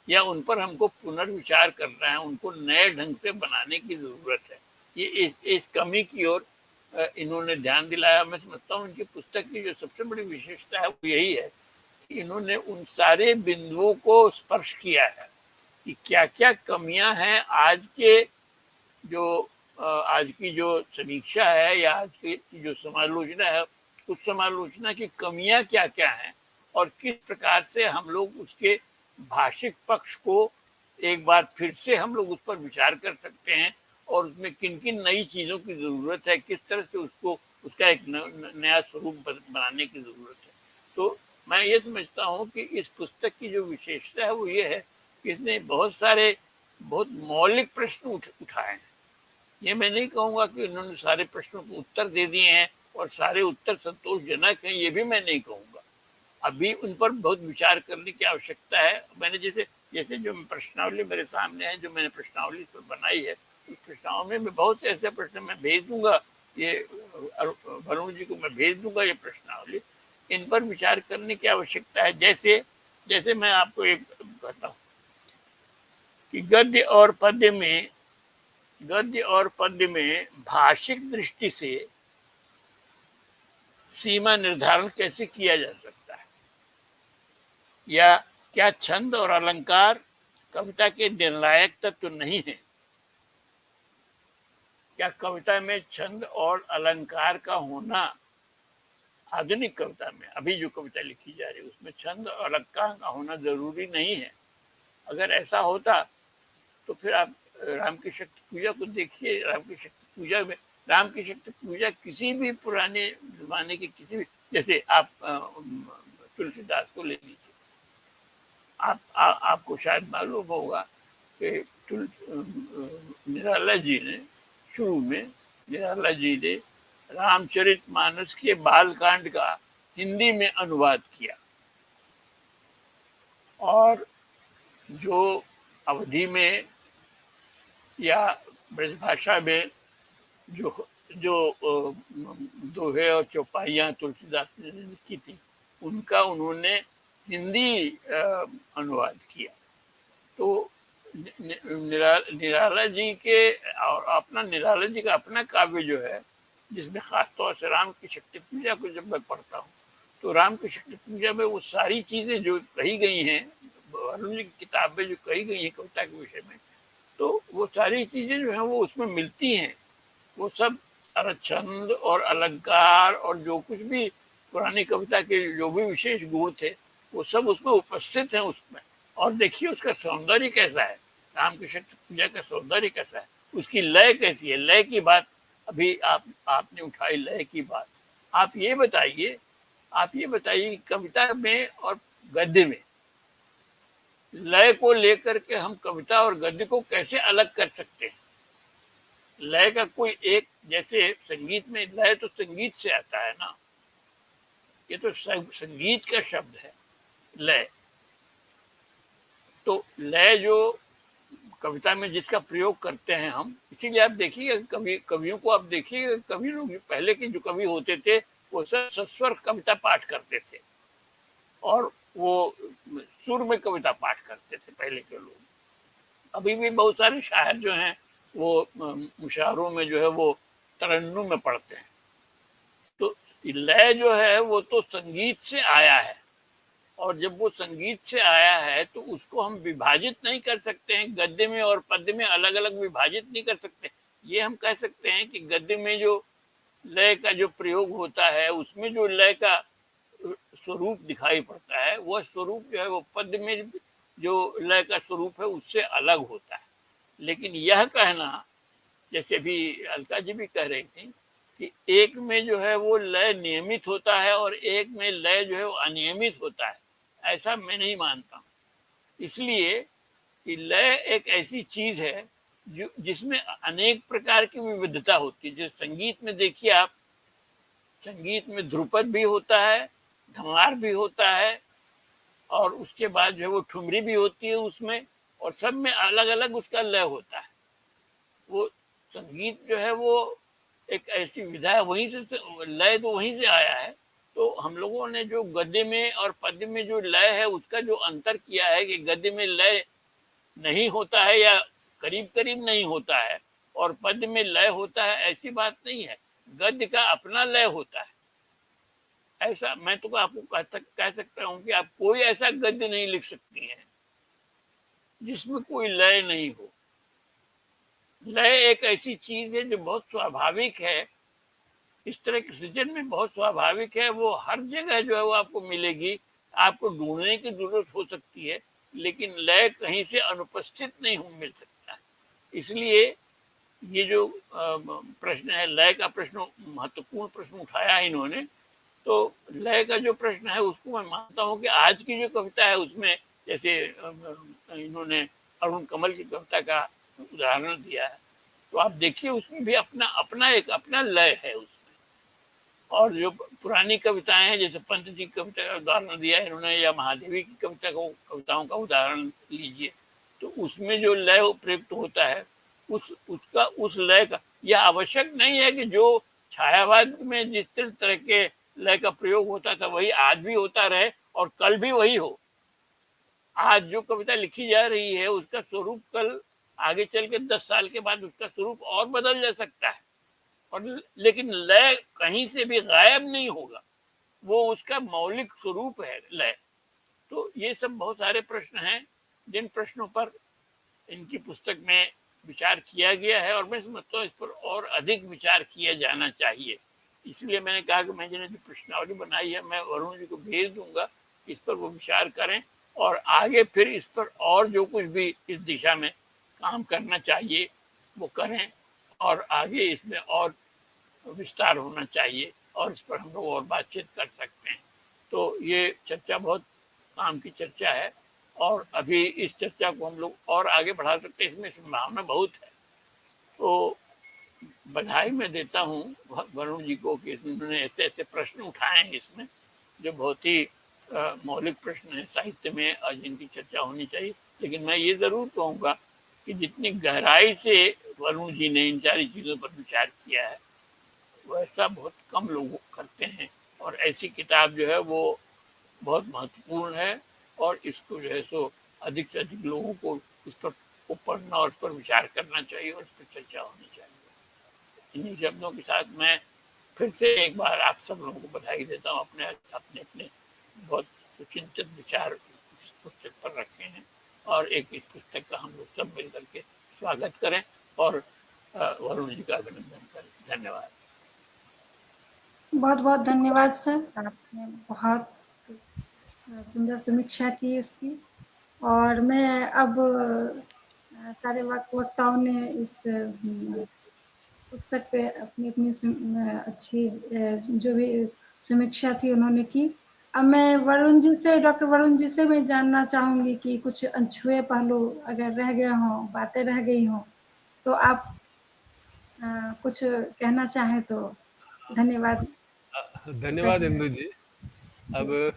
या उन पर हमको पुनर्विचार करना है, उनको नए ढंग से बनाने की जरूरत है। ये इस कमी की ओर इन्होंने ध्यान दिलाया। मैं समझता हूँ इनकी पुस्तक की जो सबसे बड़ी विशेषता है वो यही है कि इन्होंने उन सारे बिंदुओं को स्पर्श किया है कि क्या क्या कमियां हैं आज की जो समीक्षा है या आज की जो समालोचना है, उस समालोचना की कमियां क्या क्या हैं और किस प्रकार से हम लोग उसके भाषिक पक्ष को एक बार फिर से हम लोग उस पर विचार कर सकते हैं और उसमें किन किन नई चीज़ों की ज़रूरत है, किस तरह से उसका एक नया स्वरूप बनाने की ज़रूरत है। तो मैं ये समझता हूँ कि इस पुस्तक की जो विशेषता है वो ये है कि इसने बहुत मौलिक प्रश्न उठाए हैं। ये मैं नहीं कहूँगा कि उन्होंने सारे प्रश्नों को उत्तर दे दिए हैं और सारे उत्तर संतोषजनक हैं, ये भी मैं नहीं कहूँगा। अभी उन पर बहुत विचार करने की आवश्यकता है। मैंने जैसे जो प्रश्नावली मेरे सामने है, जो मैंने प्रश्नावली इस पर बनाई है, उस प्रश्नावली में बहुत से ऐसे प्रश्न मैं भेज दूंगा, ये वरुण जी को मैं भेज दूंगा ये प्रश्नावली, इन पर विचार करने की आवश्यकता है। जैसे मैं आपको एक कहता हूँ कि गद्य और पद्य में भाषिक दृष्टि से सीमा निर्धारण कैसे किया जा सकता है, या क्या छंद और अलंकार कविता के निर्णायक तत्व नहीं है। क्या कविता में छंद और अलंकार का होना, आधुनिक कविता में अभी जो कविता लिखी जा रही है उसमें छंद और अलंकार का होना जरूरी नहीं है। अगर ऐसा होता तो फिर आप राम की शक्ति पूजा को देखिए। राम की शक्ति पूजा किसी भी पुराने जमाने के किसी भी, जैसे आप तुलसीदास को ले लीजिए, आपको शायद मालूम होगा कि निराला जी ने शुरू में निराला जी ने रामचरितमानस के बालकांड का हिंदी में अनुवाद किया और जो अवधी में या ब्रजभाषा में जो जो दोहे और चौपाइयाँ तुलसीदास ने लिखी थी उनका उन्होंने हिंदी अनुवाद किया। तो निराला जी के और निराला जी का अपना काव्य जो है, जिसमें खासतौर से राम की शक्ति पूजा को जब मैं पढ़ता हूँ तो राम की शक्ति पूजा में वो सारी चीजें जो कही गई हैं वरुण जी की किताब में जो कही गई है कविता के विषय में, तो वो सारी चीजें जो है वो उसमें मिलती हैं। वो सब सारा छंद और अलंकार और जो कुछ भी पुरानी कविता के जो भी विशेष गुण थे वो सब उसमें उपस्थित हैं उसमें। और देखिए उसका सौंदर्य कैसा है, राम की शक्ति पूजा का सौंदर्य कैसा है, उसकी लय कैसी है। लय की बात अभी आपने उठाई, लय की बात। आप ये बताइए कविता में और गद्य में लय को लेकर के हम कविता और गद्य को कैसे अलग कर सकते हैं। लय का कोई एक, जैसे संगीत में लय तो संगीत से आता है ना, ये तो संगीत का शब्द है लय। तो लय जो कविता में जिसका प्रयोग करते हैं हम, इसीलिए आप देखिएगा कवियों को आप देखिएगा, कवि लोग पहले के जो कवि होते थे वो सब सस्वर कविता पाठ करते थे और वो सुर में कविता पाठ करते थे पहले के लोग। अभी भी बहुत सारे शायर जो हैं वो मुशायरों में जो है वो तरन्नुम में पढ़ते हैं। तो लय जो है वो तो संगीत से आया है और जब वो संगीत से आया है तो उसको हम विभाजित नहीं कर सकते हैं, गद्य में और पद्य में अलग अलग विभाजित नहीं कर सकते। ये हम कह सकते हैं कि गद्य में जो लय का जो प्रयोग होता है उसमें जो लय का स्वरूप दिखाई पड़ता है वह स्वरूप जो है वो पद्य में जो लय का स्वरूप है उससे अलग होता है। लेकिन यह कहना, जैसे भी अलका जी भी कह रही थी कि एक में जो है वो लय नियमित होता है और एक में लय जो है वो अनियमित होता है, ऐसा मैं नहीं मानता। इसलिए कि लय एक ऐसी चीज है जो जिसमें अनेक प्रकार की विविधता होती है। जैसे संगीत में देखिए आप, संगीत में ध्रुपद भी होता है, धमार भी होता है और उसके बाद जो है वो ठुमरी भी होती है उसमें, और सब में अलग अलग उसका लय होता है। वो संगीत जो है वो एक ऐसी विधा है, वहीं से लय तो वहीं से आया है। तो हम लोगों ने जो गद्य में और पद्य में जो लय है उसका जो अंतर किया है कि गद्य में लय नहीं होता है या करीब करीब नहीं होता है और पद्य में लय होता है, ऐसी बात नहीं है। गद्य का अपना लय होता है। ऐसा मैं तो आपको कह सकता हूँ कि आप कोई ऐसा गद्य नहीं लिख सकती हैं जिसमें कोई लय नहीं हो। लय एक ऐसी चीज है जो बहुत स्वाभाविक है, इस तरह के सृजन में बहुत स्वाभाविक है। वो हर जगह जो है वो आपको मिलेगी, आपको ढूंढने की जरूरत हो सकती है, लेकिन लय कहीं से अनुपस्थित नहीं मिल सकता। इसलिए ये जो प्रश्न है, लय का प्रश्न महत्वपूर्ण प्रश्न उठाया है इन्होंने। तो लय का जो प्रश्न है उसको मैं मानता हूँ कि आज की जो कविता है उसमें, जैसे इन्होंने अरुण कमल की कविता का उदाहरण दिया है, तो आप देखिए उसमें भी अपना लय है उसमें। और जो पुरानी कविताएं हैं, जैसे पंत जी की कविता का उदाहरण दिया है इन्होंने, या महादेवी की कविताओं का उदाहरण लीजिए, तो उसमें जो लय प्रयुक्त होता है उस लय का, यह आवश्यक नहीं है कि जो छायावाद में जिस तरह के लय का प्रयोग होता था वही आज भी होता रहे और कल भी वही हो। आज जो कविता लिखी जा रही है उसका स्वरूप कल आगे चल के 10 साल के बाद उसका स्वरूप और बदल जा सकता है, और लेकिन लय कहीं से भी गायब नहीं होगा, वो उसका मौलिक स्वरूप है लय। तो ये सब बहुत सारे प्रश्न हैं जिन प्रश्नों पर इनकी पुस्तक में विचार किया गया है और मैं समझता हूँ इस पर और अधिक विचार किया जाना चाहिए। इसलिए मैंने कहा कि मैंने जो प्रश्नावली बनाई है मैं वरुण जी को भेज दूंगा, इस पर वो विचार करें और आगे फिर इस पर और जो कुछ भी इस दिशा में काम करना चाहिए वो करें और आगे इसमें और विस्तार होना चाहिए और इस पर हम लोग और बातचीत कर सकते हैं। तो ये चर्चा बहुत काम की चर्चा है और अभी इस चर्चा को हम लोग और आगे बढ़ा सकते हैं, इसमें संभावना बहुत है। तो बधाई मैं देता हूँ वरुण जी को कि उन्होंने ऐसे ऐसे प्रश्न उठाए हैं इसमें, जो बहुत ही मौलिक प्रश्न है साहित्य में और जिनकी चर्चा होनी चाहिए। लेकिन मैं ये ज़रूर कहूँगा कि जितनी गहराई से वरुण जी ने इन सारी चीज़ों पर विचार किया है वैसा बहुत कम लोग करते हैं, और ऐसी किताब जो है वो बहुत महत्वपूर्ण है, और इसको जो है सो अधिक से अधिक लोगों को इस पर पढ़ना और इस पर विचार करना चाहिए और इस पर चर्चा होनी चाहिए। इन्हीं शब्दों के साथ मैं फिर से एक बार आप सब लोगों को बधाई देता हूँ, अपने अपने अपने बहुत सुचिंतित विचार इस पुस्तक पर रखे हैं, और एक इस पुस्तक का हम लोग सब मिलकर के स्वागत करें और वरुण जी का अभिनंदन करें। धन्यवाद। बहुत बहुत धन्यवाद सर, आपने बहुत सुंदर समीक्षा की इसकी। और मैं अब सारे वक्ताओं ने इस पुस्तक पे अपनी अपनी अच्छी जो भी समीक्षा थी उन्होंने की। अब मैं वरुण जी से, डॉक्टर वरुण जी से मैं जानना चाहूंगी कि कुछ अनछुए पहलू अगर रह गए हों, बातें रह गई हों, तो आप कुछ कहना चाहें तो धन्यवाद। धन्यवाद इंदु जी। अब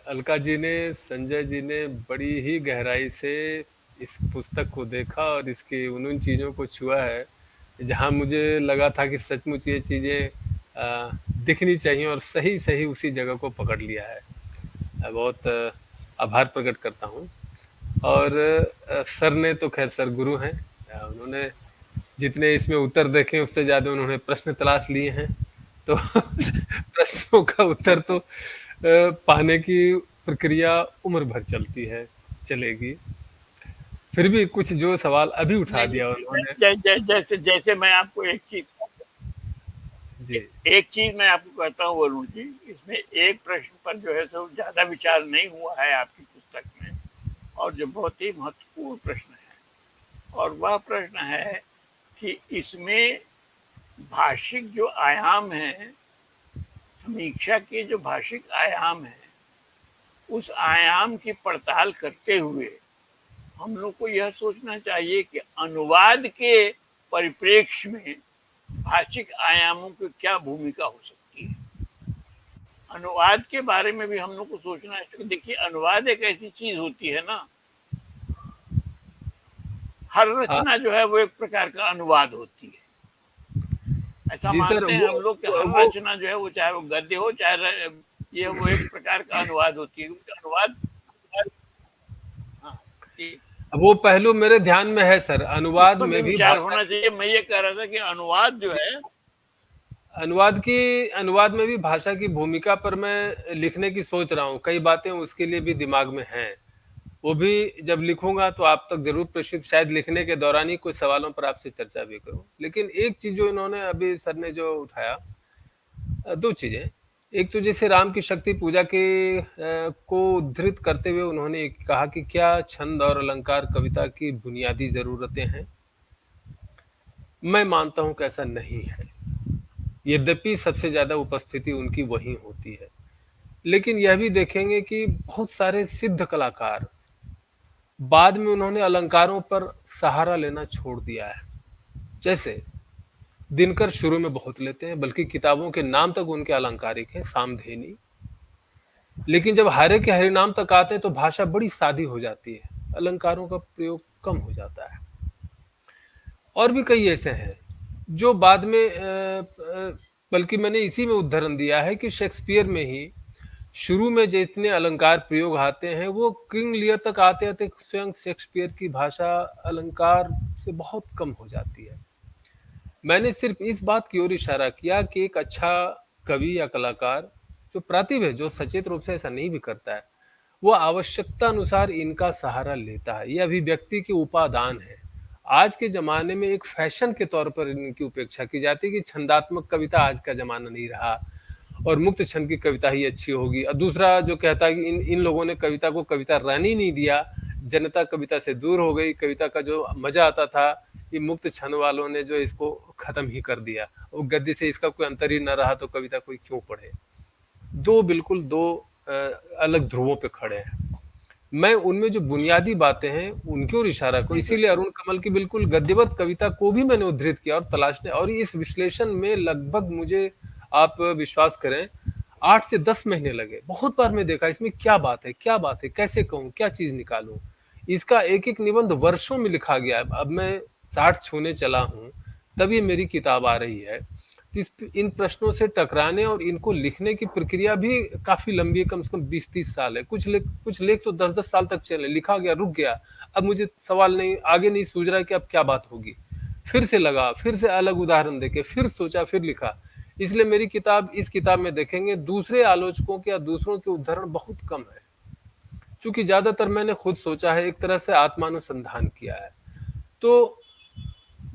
अलका जी ने, संजय जी ने बड़ी ही गहराई से इस पुस्तक को देखा और इसकी उन चीज़ों को छुआ है जहां मुझे लगा था कि सचमुच ये चीज़ें दिखनी चाहिए, और सही सही उसी जगह को पकड़ लिया है। बहुत आभार प्रकट करता हूं। और सर ने तो खैर सर गुरु हैं, उन्होंने जितने इसमें उत्तर देखे उससे ज़्यादा उन्होंने प्रश्न तलाश लिए हैं, तो प्रश्नों का उत्तर तो पाने की प्रक्रिया उम्र भर चलती है, चलेगी। फिर भी कुछ जो सवाल अभी उठा दिया उन्होंने, जैसे जैसे मैं आपको एक चीज मैं आपको कहता हूँ वरुण जी, इसमें एक प्रश्न पर जो है तो ज्यादा विचार नहीं हुआ है आपकी पुस्तक में, और जो बहुत ही महत्वपूर्ण प्रश्न है, और वह प्रश्न है कि इसमें भाषिक जो आयाम है, समीक्षा के जो भाषिक आयाम है, उस आयाम की पड़ताल करते हुए हम लोग को यह सोचना चाहिए कि अनुवाद के परिप्रेक्ष्य में भाषिक आयामों की क्या भूमिका हो सकती है। अनुवाद के बारे में भी हम लोग को सोचना है। देखिए, अनुवाद एक ऐसी चीज होती है ना, हर रचना जो है वो एक प्रकार का अनुवाद होती है। ऐसा मानते हैं हम लोग कि हर रचना जो है वो, चाहे वो गद्य हो चाहे ये, वो एक प्रकार का अनुवाद होती है। अनुवाद वो पहलू मेरे ध्यान में है सर। अनुवाद में भी विचार होना चाहिए। मैं ये कह रहा था कि अनुवाद जो है, अनुवाद में भी भाषा की भूमिका पर मैं लिखने की सोच रहा हूँ। कई बातें उसके लिए भी दिमाग में हैं, वो भी जब लिखूंगा तो आप तक जरूर प्रेषित, शायद लिखने के दौरान ही कुछ सवालों पर आपसे चर्चा भी करूं। लेकिन एक चीज जो इन्होंने अभी सर ने जो उठाया, दो चीजें। एक तो जैसे राम की शक्ति पूजा के को उद्धृत करते हुए उन्होंने कहा कि क्या छंद और अलंकार कविता की बुनियादी जरूरतें हैं। मैं मानता हूं कि ऐसा नहीं है, यद्यपि सबसे ज्यादा उपस्थिति उनकी वहीं होती है। लेकिन यह भी देखेंगे कि बहुत सारे सिद्ध कलाकार बाद में उन्होंने अलंकारों पर सहारा लेना छोड़ दिया है। जैसे दिनकर शुरू में बहुत लेते हैं, बल्कि किताबों के नाम तक उनके अलंकारिक हैं, सामधेनी। लेकिन जब हरे के हरिनाम तक आते हैं तो भाषा बड़ी सादी हो जाती है, अलंकारों का प्रयोग कम हो जाता है। और भी कई ऐसे हैं जो बाद में, बल्कि मैंने इसी में उदाहरण दिया है कि शेक्सपियर में ही शुरू में जितने अलंकार प्रयोग आते हैं वो किंग लियर तक आते आते स्वयं शेक्सपियर की भाषा अलंकार से बहुत कम हो जाती है। मैंने सिर्फ इस बात की ओर इशारा किया कि एक अच्छा कवि या कलाकार जो प्रातिभ है, जो सचेत रूप से ऐसा नहीं भी करता है, वो आवश्यकता अनुसार इनका सहारा लेता है। ये अभिव्यक्ति के उपादान है। आज के जमाने में एक फैशन के तौर पर इनकी उपेक्षा की जाती है कि छंदात्मक कविता आज का जमाना नहीं रहा और मुक्त छंद की कविता ही अच्छी होगी। और दूसरा जो कहता है कि इन लोगों ने कविता को कविता रहने नहीं दिया, जनता कविता से दूर हो गई, कविता का जो मजा आता था ये मुक्त छंद वालों ने जो इसको खत्म ही कर दिया, वो गद्य से इसका कोई अंतर ही न रहा तो कविता कोई क्यों पढ़े। बिल्कुल दो अलग ध्रुवों पे खड़े हैं। मैं उनमें जो बुनियादी बातें हैं उनकी ओर इशारा करूँ, इसीलिए अरुण कमल की बिल्कुल गद्यवत कविता को भी मैंने उद्धृत किया और तलाशने, और इस विश्लेषण में लगभग मुझे आप विश्वास करें 8 से 10 महीने लगे। बहुत बार मैं देखा इसमें क्या बात है, कैसे कहूँ, क्या चीज़ निकालूँ? इसका एक-एक निबंध वर्षों में लिखा गया है। अब मैं 60 छूने चला हूँ, तब ये मेरी किताब आ रही है। इन प्रश्नों से टकराने और इनको लिखने की प्रक्रिया भी काफ़ी लंबी है, कम से कम 20-30 साल है। कुछ लेख तो 10-10 साल तक चले, लिखा गया, रुक गया। अब मुझे सवाल नहीं, आगे नहीं सूझ रहा है कि अब क्या बात होगी। फिर से लगा, फिर से अलग उदाहरण देखे, फिर सोचा, फिर लिखा। इसलिए मेरी किताब, इस किताब में देखेंगे दूसरे आलोचकों के या दूसरों के उद्धरण बहुत कम है, क्योंकि ज्यादातर मैंने खुद सोचा है, एक तरह से आत्मानुसंधान किया है। तो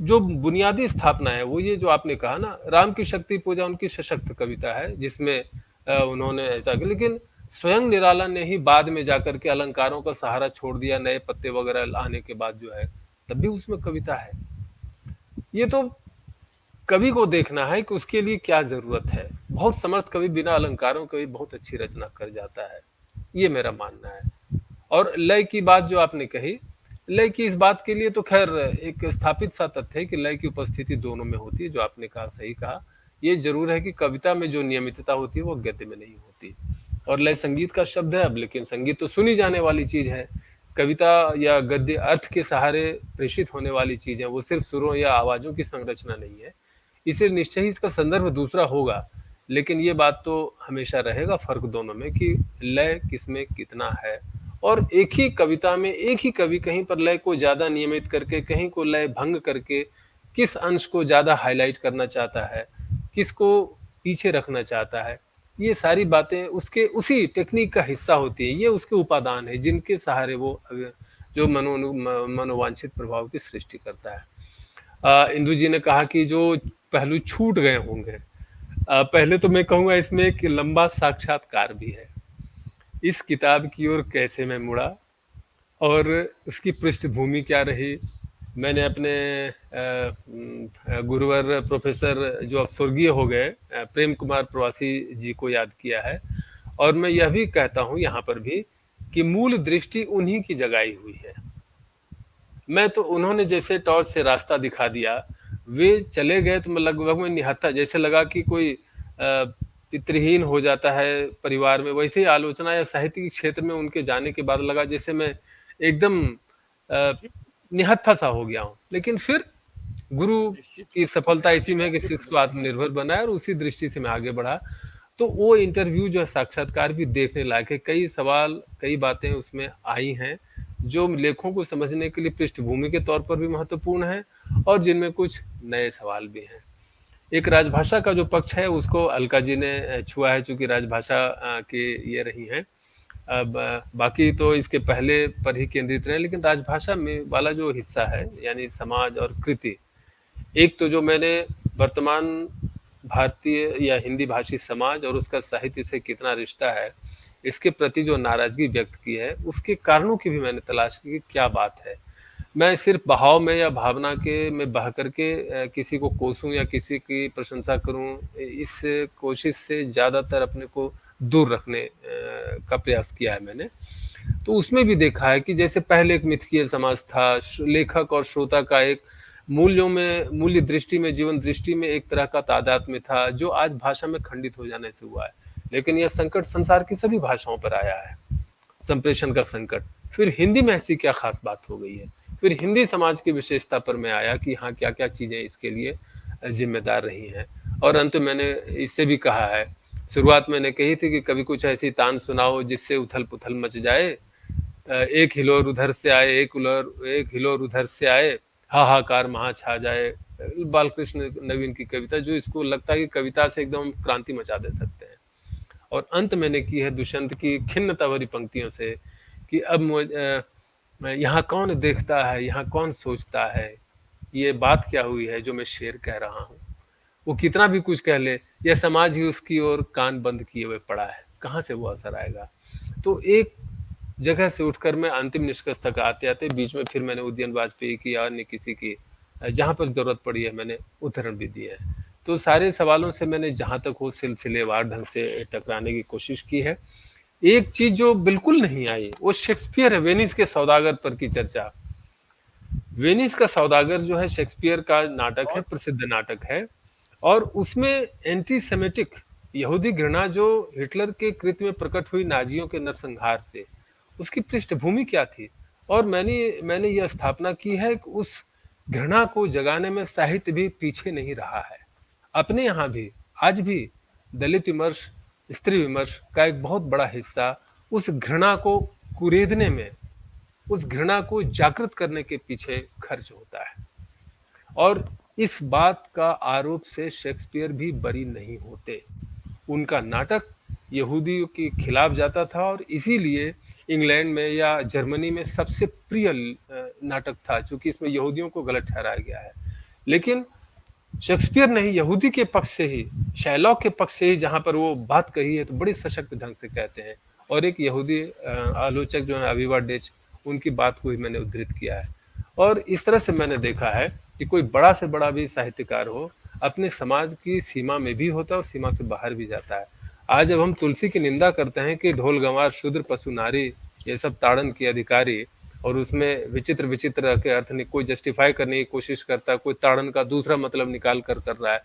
जो बुनियादी स्थापना है वो ये जो आपने कहा ना, राम की शक्ति पूजा उनकी सशक्त कविता है, जिसमें उन्होंने ऐसा किया, लेकिन स्वयं निराला ने ही बाद में जाकर के अलंकारों का सहारा छोड़ दिया, नए पत्ते वगैरह आने के बाद जो है, तब भी उसमें कविता है। ये तो कवि को देखना है कि उसके लिए क्या जरूरत है। बहुत समर्थ कवि बिना अलंकारों के भी बहुत अच्छी रचना कर जाता है, ये मेरा मानना है। और लय की बात जो आपने कही, लय की इस बात के लिए तो खैर एक स्थापित सा तथ्य है कि लय की उपस्थिति दोनों में होती है, जो आपने कहा सही कहा। ये जरूर है कि कविता में जो नियमितता होती है वो गद्य में नहीं होती। और लय संगीत का शब्द है अब, लेकिन संगीत तो सुनी जाने वाली चीज है। कविता या गद्य अर्थ के सहारे प्रेषित होने वाली चीज है, वो सिर्फ सुरों या आवाजों की संरचना नहीं है। इसलिए निश्चय ही इसका संदर्भ दूसरा होगा, लेकिन ये बात तो हमेशा रहेगा फर्क दोनों में कि लय किसमें कितना है। और एक ही कविता में एक ही कवि कहीं पर लय को ज्यादा नियमित करके, कहीं को लय भंग करके, किस अंश को ज्यादा हाईलाइट करना चाहता है, किसको पीछे रखना चाहता है, ये सारी बातें उसके उसी टेक्निक का हिस्सा होती है। ये उसके उपादान है जिनके सहारे वो जो मनोवांछित प्रभाव की सृष्टि करता है। इंदु जी ने कहा कि जो पहलू छूट गए होंगे, पहले तो मैं कहूँगा इसमें एक लंबा साक्षात्कार भी है। इस किताब की ओर कैसे मैं मुड़ा और उसकी पृष्ठभूमि क्या रही। मैंने अपने गुरुवर प्रोफेसर जो अब स्वर्गीय हो गए प्रेम कुमार प्रवासी जी को याद किया है, और मैं यह भी कहता हूँ यहाँ पर भी कि मूल दृष्टि उन्हीं की जगाई हुई है। मैं तो उन्होंने जैसे टॉर्च से रास्ता दिखा दिया, वे चले गए तो मैं लगभग में निहत्था, जैसे लगा कि कोई पितृहीन हो जाता है परिवार में, वैसे ही आलोचना या साहित्य के क्षेत्र में उनके जाने के बाद लगा जैसे मैं एकदम निहत्था सा हो गया हूँ। लेकिन फिर गुरु की सफलता इसी में है कि शिष्य को आत्मनिर्भर बनाया, और उसी दृष्टि से मैं आगे बढ़ा। तो वो इंटरव्यू जो है, साक्षात्कार भी देखने लायक है। कई सवाल, कई बातें उसमें आई हैं जो लेखों को समझने के लिए पृष्ठभूमि के तौर पर भी महत्वपूर्ण है, और जिनमें कुछ नए सवाल भी हैं। एक राजभाषा का जो पक्ष है उसको अलका जी ने छुआ है, चूंकि राजभाषा के ये रही हैं। अब बाकी तो इसके पहले पर ही केंद्रित रहे, लेकिन राजभाषा में वाला जो हिस्सा है, यानी समाज और कृति, एक तो जो मैंने वर्तमान भारतीय या हिंदी भाषी समाज और उसका साहित्य से कितना रिश्ता है, इसके प्रति जो नाराजगी व्यक्त की है, उसके कारणों की भी मैंने तलाश की कि क्या बात है। मैं सिर्फ बहाव में या भावना के में बह करके किसी को कोसूं या किसी की प्रशंसा करूं, इस कोशिश से ज़्यादातर अपने को दूर रखने का प्रयास किया है मैंने। तो उसमें भी देखा है कि जैसे पहले एक मिथकीय समाज था, लेखक और श्रोता का एक मूल्य दृष्टि में, जीवन दृष्टि में एक तरह का तादात्म्य था, जो आज भाषा में खंडित हो जाने से हुआ है। लेकिन यह संकट संसार की सभी भाषाओं पर आया है, संप्रेषण का संकट। फिर हिंदी में ऐसी क्या खास बात हो गई है, फिर हिंदी समाज की विशेषता पर मैं आया कि हाँ क्या क्या चीज़ें इसके लिए जिम्मेदार रही हैं। और अंत मैंने इससे भी कहा है, शुरुआत मैंने कही थी कि कभी कुछ ऐसी तान सुनाओ जिससे उथल पुथल मच जाए, एक हिलोर उधर से आए, एक हिलोर उधर से आए, हाहाकार महा छा जाए। बालकृष्ण नवीन की कविता, जो इसको लगता है कि कविता से एकदम क्रांति मचा दे सकते हैं। और अंत मैंने की है दुष्यंत की खिन्नता भरी पंक्तियों से कि अब यहाँ कौन देखता है, यहाँ कौन सोचता है, ये बात क्या हुई है जो मैं शेर कह रहा हूँ। वो कितना भी कुछ कह ले, यह समाज ही उसकी ओर कान बंद किए हुए पड़ा है, कहाँ से वो असर आएगा। तो एक जगह से उठकर मैं अंतिम निष्कर्ष तक आते आते बीच में फिर मैंने उदयन वाजपेयी की और अन्य किसी की जहाँ पर जरूरत पड़ी है मैंने उदाहरण भी दिए हैं। तो सारे सवालों से मैंने जहाँ तक हो सिलसिलेवार ढंग से टकराने की कोशिश की है। एक चीज जो बिल्कुल नहीं आई वो शेक्सपियर है, वेनिस के सौदागर पर की चर्चा। वेनिस का सौदागर जो है शेक्सपियर का नाटक है, प्रसिद्ध नाटक है, और उसमें एंटी सेमेटिक यहूदी घृणा जो हिटलर के कृत्य में प्रकट हुई नाजियों के नरसंहार से, उसकी पृष्ठभूमि क्या थी। और मैंने यह स्थापना की है कि उस घृणा को जगाने में साहित्य भी पीछे नहीं रहा है। अपने यहाँ भी आज भी दलित विमर्श, स्त्री विमर्श का एक बहुत बड़ा हिस्सा उस घृणा को कुरेदने में, उस घृणा को जागृत करने के पीछे खर्च होता है। और इस बात का आरोप से शेक्सपियर भी बरी नहीं होते। उनका नाटक यहूदियों के खिलाफ जाता था और इसीलिए इंग्लैंड में या जर्मनी में सबसे प्रिय नाटक था, क्योंकि इसमें यहूदियों को गलत ठहराया गया है। लेकिन शेक्सपियर ने यहूदी के पक्ष से ही, शैलॉक के पक्ष से ही जहां पर वो बात कही है तो बड़ी सशक्त ढंग से कहते हैं। और एक यहूदी आलोचक जो है अविवा डेच, उनकी बात को ही मैंने उद्धृत किया है। और इस तरह से मैंने देखा है कि कोई बड़ा से बड़ा भी साहित्यकार हो अपने समाज की सीमा में भी होता है और सीमा से बाहर भी जाता है। आज जब हम तुलसी की निंदा करते हैं कि ढोल गंवार शूद्र पशु नारी ये सब ताड़न के अधिकारी, और उसमें विचित्र विचित्र के अर्थ नहीं, कोई जस्टिफाई करने की कोशिश करता है, कोई ताड़न का दूसरा मतलब निकाल कर रहा है,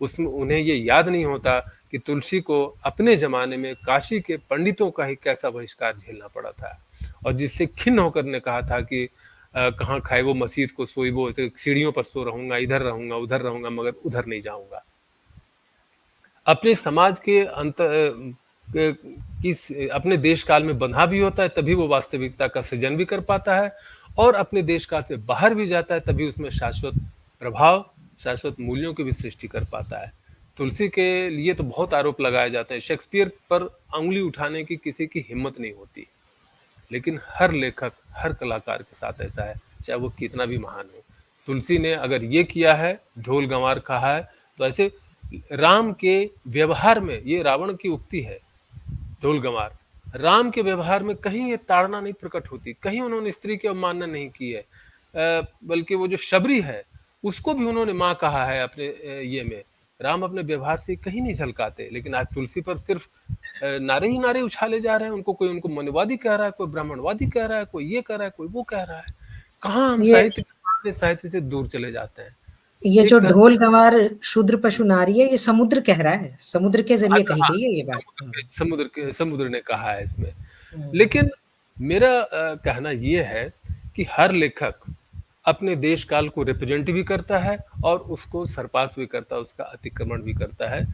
उसमें उन्हें ये याद नहीं होता कि तुलसी को अपने जमाने में काशी के पंडितों का ही कैसा बहिष्कार झेलना पड़ा था, और जिससे खिन्न होकर ने कहा था कि कहाँ खाए वो मस्जिद को सोई वो, सीढ़ियों पर सो रहूंगा, इधर रहूंगा उधर रहूंगा मगर उधर नहीं जाऊंगा। अपने समाज के अपने देश काल में बंधा भी होता है तभी वो वास्तविकता का सृजन भी कर पाता है, और अपने देश काल से बाहर भी जाता है तभी उसमें शाश्वत प्रभाव, शाश्वत मूल्यों की भी सृष्टि कर पाता है। तुलसी के लिए तो बहुत आरोप लगाए जाते हैं, शेक्सपियर पर उंगली उठाने की किसी की हिम्मत नहीं होती, लेकिन हर लेखक, हर कलाकार के साथ ऐसा है, चाहे वो कितना भी महान हो। तुलसी ने अगर ये किया है, ढोल गंवार कहा है, तो ऐसे राम के व्यवहार में, ये रावण की उक्ति है ढोल गंवार, राम के व्यवहार में कहीं ये ताड़ना नहीं प्रकट होती, कहीं उन्होंने स्त्री की अवमानना नहीं की है, बल्कि वो जो शबरी है उसको भी उन्होंने माँ कहा है अपने ये में। राम अपने व्यवहार से कहीं नहीं झलकाते, लेकिन आज तुलसी पर सिर्फ नारे ही नारे उछाले जा रहे हैं। उनको मनवादी कह रहा है, कोई ब्राह्मणवादी कह रहा है, कोई ये कह रहा है, कोई वो कह रहा है। कहाँ हम साहित्य से दूर चले जाते हैं। ये जो ढोल गंवार शूद्र पशु नारी है, ये समुद्र कह रहा है, समुद्र के जरिए कही गई है ये बात। समुद्र ने कहा है इसमें। लेकिन मेरा कहना ये है कि हर लेखक अपने देश काल को रिप्रेजेंट भी करता है और उसको सरपास भी करता है, उसका अतिक्रमण भी करता है।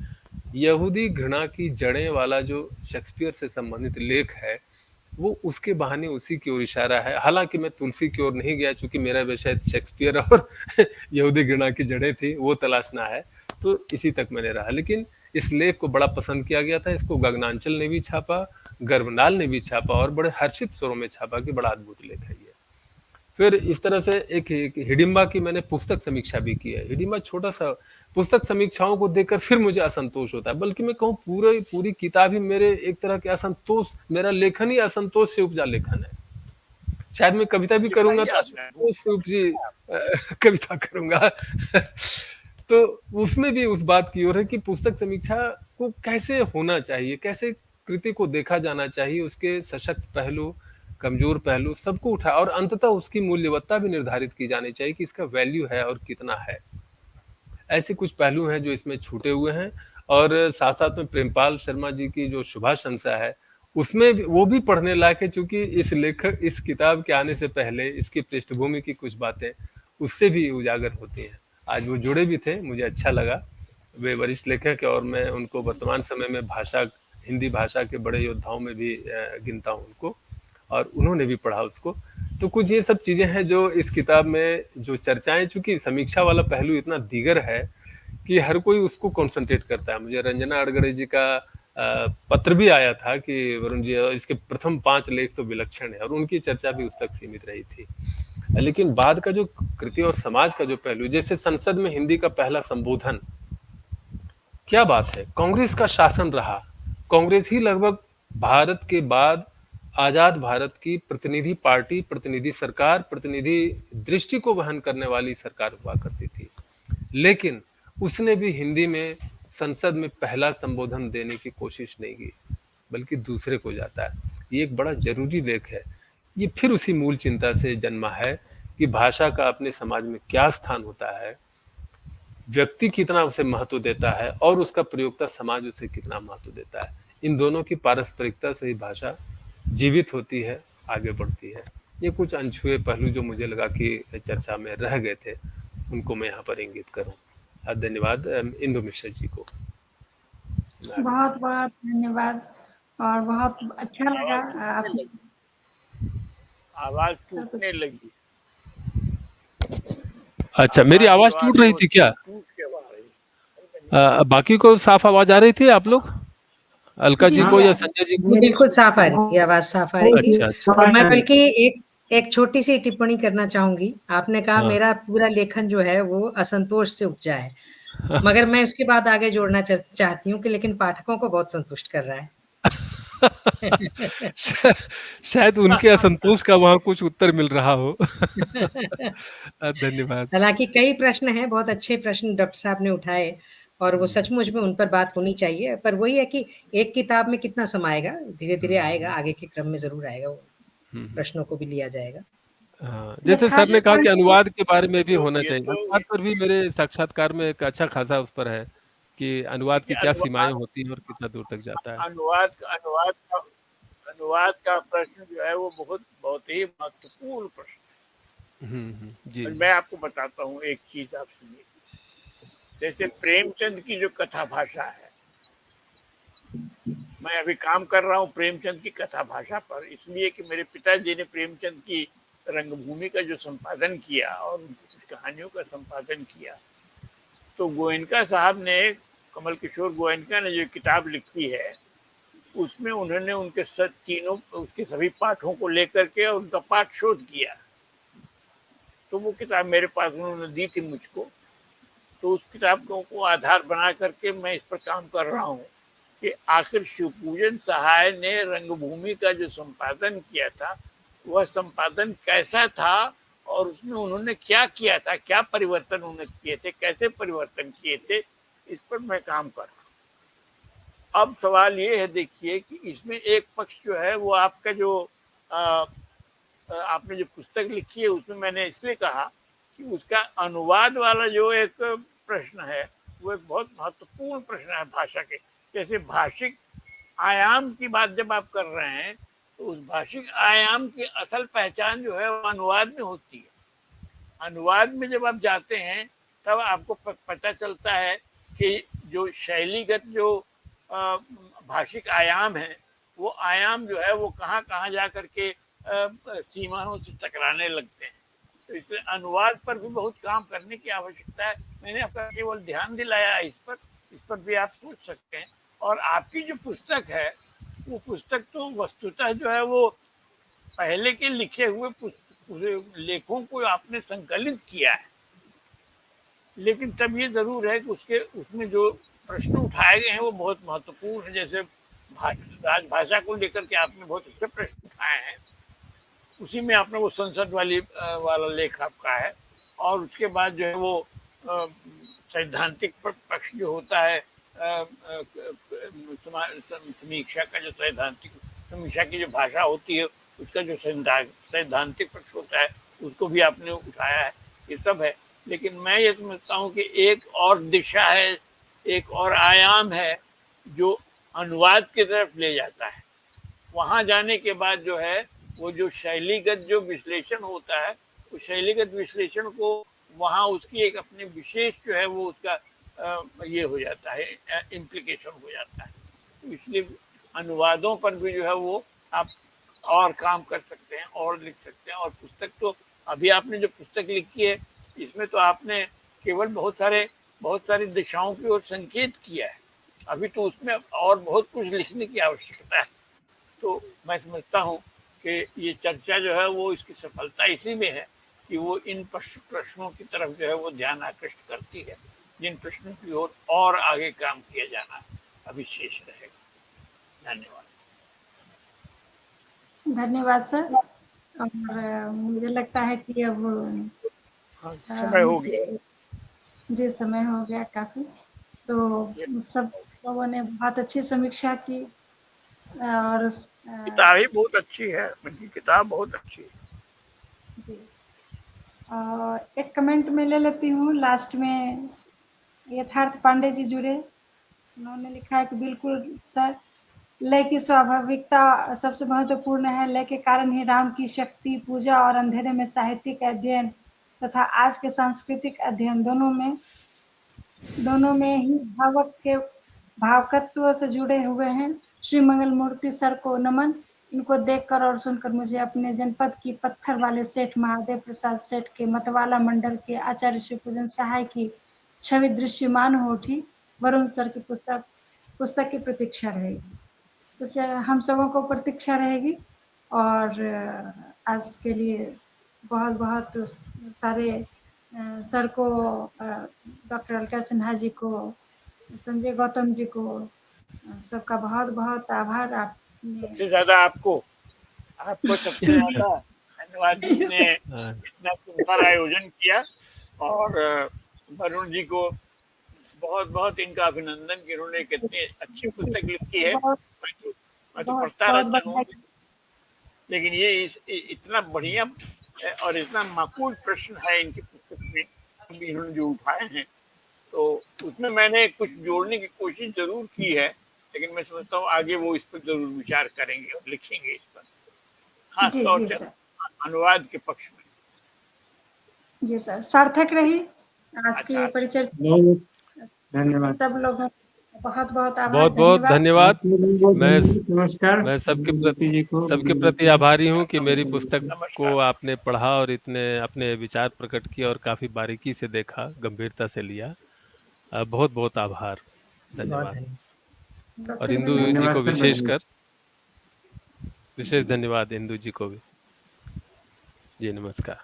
यहूदी घृणा की जड़ें वाला जो शेक्सपियर से संबंधित लेख है वो उसके बहाने उसी की ओर इशारा है। हालांकि मैं तुलसी की ओर नहीं गया, चूंकि मेरा विषय शेक्सपियर और यहूदी घृणा की जड़ें थी वो तलाशना है, तो इसी तक मैंने रहा। लेकिन इस लेख को बड़ा पसंद किया गया था, इसको गगनांचल ने भी छापा, गर्भनाल ने भी छापा और बड़े हर्षित स्वरों में छापा कि बड़ा अद्भुत लेख है ये। फिर इस तरह से एक हिडिंबा की मैंने पुस्तक समीक्षा भी की है। हिडिंबा छोटा सा, पुस्तक समीक्षाओं को देखकर फिर मुझे असंतोष होता है, बल्कि मैं कहूँ पूरी किताब ही मेरे एक तरह के असंतोष, मेरा लेखन ही असंतोष से उपजा लेखन है। शायद मैं कविता भी करूंगा तो असंतोष से उपजी कविता करूंगा तो उसमें भी उस बात की ओर है कि पुस्तक समीक्षा को कैसे होना चाहिए, कैसे कृति को देखा जाना चाहिए, उसके सशक्त पहलू, कमजोर पहलू सबको उठा, और अंततः उसकी मूल्यवत्ता भी निर्धारित की जानी चाहिए कि इसका वैल्यू है और कितना है। ऐसे कुछ पहलू हैं जो इसमें छूटे हुए हैं। और साथ साथ में प्रेमपाल शर्मा जी की जो शुभाशंसा है उसमें वो भी पढ़ने लायक है, चूंकि इस किताब के आने से पहले इसकी पृष्ठभूमि की कुछ बातें उससे भी उजागर होती हैं। आज वो जुड़े भी थे, मुझे अच्छा लगा। वे वरिष्ठ लेखक है और मैं उनको वर्तमान समय में हिंदी भाषा के बड़े योद्धाओं में भी गिनता हूँ उनको, और उन्होंने भी पढ़ा उसको। तो कुछ ये सब चीजें हैं जो इस किताब में जो चर्चाएं, चूंकि समीक्षा वाला पहलू इतना दीगर है कि हर कोई उसको कॉन्सेंट्रेट करता है। मुझे रंजना अडगड़े जी का पत्र भी आया था कि वरुण जी इसके प्रथम 5 लेख तो विलक्षण है, और उनकी चर्चा भी उस तक सीमित रही थी। लेकिन बाद का जो कृति और समाज का जो पहलू, जैसे संसद में हिंदी का पहला संबोधन, क्या बात है, कांग्रेस का शासन रहा, कांग्रेस ही लगभग भारत के बाद आजाद भारत की प्रतिनिधि पार्टी, प्रतिनिधि सरकार, प्रतिनिधि दृष्टि को वहन करने वाली सरकार हुआ करती थी। लेकिन उसने भी हिंदी में संसद में पहला संबोधन देने की कोशिश नहीं की। बल्कि दूसरे को जाता है। ये एक बड़ा ज़रूरी लेख है। ये फिर उसी मूल चिंता से जन्मा है कि भाषा का अपने समाज में क्या स्थान होता है, व्यक्ति कितना उसे महत्व देता है और उसका प्रयोक्ता समाज उसे कितना महत्व देता है। इन दोनों की पारस्परिकता से ही भाषा जीवित होती है, आगे बढ़ती है। ये कुछ अनछुए पहलू जो मुझे लगा कि चर्चा में रह गए थे, उनको मैं यहाँ पर इंगित करूँ। धन्यवाद इंदु मिश्रा जी को। बहुत बहुत धन्यवाद और बहुत अच्छा लगा आपने आवाज टूटने लगी। अच्छा, मेरी आवाज टूट रही थी क्या? टूट के आ रही। बाकी को साफ आवाज आ रही थी आप लोग? अलका जी को या संजय जी को? बिल्कुल साफ आ रही थी, आवाज साफ आ रही थी। अच्छा, अच्छा। और मैं बल्कि एक छोटी सी टिप्पणी करना चाहूंगी। आपने कहा हाँ। मेरा पूरा लेखन जो है वो असंतोष से उपजा है, मगर मैं उसके बाद आगे जोड़ना चाहती हूँ कि लेकिन पाठकों को बहुत संतुष्ट कर रहा है। शायद उनके असंतोष का वहाँ कुछ उत्तर मिल रहा हो। धन्यवाद। हालांकि कई प्रश्न हैं, बहुत अच्छे प्रश्न डॉक्टर साहब ने उठाए और वो सचमुच में उन पर बात होनी चाहिए, पर वही है कि एक किताब में कितना समाएगा, धीरे धीरे आएगा, आगे के क्रम में जरूर आएगा, वो प्रश्नों को भी लिया जाएगा। हाँ, जैसे सर ने कहा कि अनुवाद के बारे में भी होना चाहिए। अनुवाद पर भी मेरे साक्षात्कार में एक अच्छा खासा उस पर है कि अनुवाद की क्या सीमाएं होती हैं और कितना दूर तक जाता है। अनुवाद का प्रश्न जो है वो बहुत ही महत्वपूर्ण प्रश्न है। जी। मैं आपको बताता हूँ एक चीज, आप सुनिए। जैसे प्रेमचंद की जो कथा भाषा है, मैं अभी काम कर रहा हूँ प्रेमचंद की कथा भाषा पर, इसलिए कि मेरे पिताजी ने प्रेमचंद की रंगभूमि का जो संपादन किया और उनकी कुछ कहानियों का संपादन किया, तो गोयनका साहब ने, कमल किशोर गोयनका ने जो किताब लिखी है, उसमें उन्होंने उनके तीनों उसके सभी पाठों को लेकर के और उनका पाठ शोध किया। तो वो किताब मेरे पास उन्होंने दी थी मुझको, तो उस किताब को आधार बना करके मैं इस पर काम कर रहा हूँ कि आखिर शिवपूजन सहाय ने रंगभूमि का जो संपादन किया था, वह संपादन कैसा था और उसमें उन्होंने क्या किया था, क्या परिवर्तन उन्होंने किए थे, कैसे परिवर्तन किए थे, इस पर मैं काम कर रहा हूँ। अब सवाल ये है, देखिए कि इसमें एक पक्ष जो है वो आपका जो आपने जो पुस्तक लिखी है उसमें मैंने इसलिए कहा कि उसका अनुवाद वाला जो एक प्रश्न है वो एक बहुत महत्वपूर्ण प्रश्न है भाषा के। जैसे भाषिक आयाम की बात जब आप कर रहे हैं तो उस भाषिक आयाम की असल पहचान जो है वो अनुवाद में होती है। अनुवाद में जब आप जाते हैं तब आपको पता चलता है कि जो शैलीगत जो भाषिक आयाम है, वो आयाम जो है वो कहाँ कहाँ जा करके सीमाओं से टकराने लगते हैं। तो इसलिए अनुवाद पर भी बहुत काम करने की आवश्यकता है। मैंने आपका केवल ध्यान दिलाया इस पर भी आप सोच सकते हैं। और आपकी जो पुस्तक है वो पुस्तक तो वस्तुतः जो है वो पहले के लिखे हुए लेखों को आपने संकलित किया है, लेकिन तब ये जरूर है कि उसमें जो प्रश्न उठाए गए हैं वो बहुत महत्वपूर्ण है। जैसे राजभाषा को लेकर के आपने बहुत अच्छे प्रश्न उठाए हैं, उसी में आपने वो संसद वाला लेख आपका है, और उसके बाद जो है वो सैद्धांतिक पक्ष जो होता है, समीक्षा का जो सैद्धांतिक समीक्षा की जो भाषा होती है उसका जो सैद्धांतिक पक्ष होता है उसको भी आपने उठाया है। ये सब है, लेकिन मैं ये समझता हूँ कि एक और दिशा है, एक और आयाम है जो अनुवाद की तरफ ले जाता है। वहाँ जाने के बाद जो है वो जो शैलीगत जो विश्लेषण होता है, उस शैलीगत विश्लेषण को वहाँ उसकी एक अपनी विशेष जो है वो उसका ये हो जाता है, इम्प्लीकेशन हो जाता है। तो इसलिए अनुवादों पर भी जो है वो आप और काम कर सकते हैं और लिख सकते हैं। और पुस्तक तो अभी आपने जो पुस्तक लिखी है इसमें तो आपने केवल बहुत सारी दिशाओं की ओर संकेत किया है, अभी तो उसमें और बहुत कुछ लिखने की आवश्यकता है। तो मैं समझता हूँ कि ये चर्चा जो है वो इसकी सफलता इसी में है कि वो इन प्रश्नों की तरफ जो है वो ध्यान आकृष्ट करती है, जिन प्रश्नों की ओर और आगे काम किया जाना अभी शेष रहेगा। धन्यवाद सर। और मुझे लगता है कि अब समय हो गया। जी, समय हो गया काफी। तो सब लोगों ने बहुत अच्छी समीक्षा की और किताब ही बहुत अच्छी है, उनकी किताब बहुत अच्छी है। जी एक कमेंट में ले लेती हूँ। लास्ट में यथार्थ पांडे जी जुड़े, उन्होंने लिखा है कि बिल्कुल सर, लय की स्वाभाविकता सबसे महत्वपूर्ण है। लय के कारण ही राम की शक्ति पूजा और अंधेरे में साहित्यिक अध्ययन तथा आज के सांस्कृतिक अध्ययन दोनों में ही भावकत्व से जुड़े हुए हैं। श्री मंगल मूर्ति सर को नमन। इनको देखकर और सुनकर मुझे अपने जनपद की पत्थर वाले सेठ महादेव प्रसाद सेठ के मतवाला मंडल के आचार्य श्री पूजन सहाय की छवि दृश्यमान हो उठी। वरुण सर की पुस्तक की प्रतीक्षा रहेगी। तो हम सबों को प्रतीक्षा रहेगी। और आज के लिए बहुत बहुत सारे सर को, डॉक्टर अलका सिन्हा जी को, संजय गौतम जी को, सबका बहुत बहुत आभार। आपने सबसे ज्यादा आपको सबसे ज्यादा धन्यवाद जिसने इतना सुंदर आयोजन किया। और वरुण जी को बहुत बहुत इनका अभिनंदन कि इन्होंने कितनी अच्छी पुस्तक लिखी है। मैं तो पढ़ता रहता हूँ, लेकिन ये इतना बढ़िया और इतना माकूल प्रश्न है इनकी पुस्तक में अभी इन्होंने जो उठाए हैं, तो उसमें मैंने कुछ जोड़ने की कोशिश जरूर की है, लेकिन मैं समझता हूँ आगे वो इस पर जरूर विचार करेंगे और लिखेंगे इस पर, खास तौर से अनुवाद के पक्ष में। जी सर, सार्थक रही आज की परिचर्चा। धन्यवाद सब लोगों बहुत बहुत आभार, बहुत धन्यवाद। नमस्कार। मैं सबके प्रति आभारी हूँ कि मेरी पुस्तक को आपने पढ़ा और इतने अपने विचार प्रकट किए और काफी बारीकी से देखा, गंभीरता से लिया। बहुत बहुत आभार, धन्यवाद। और इंदु जी को विशेष धन्यवाद, इंदु जी को भी। जी नमस्कार।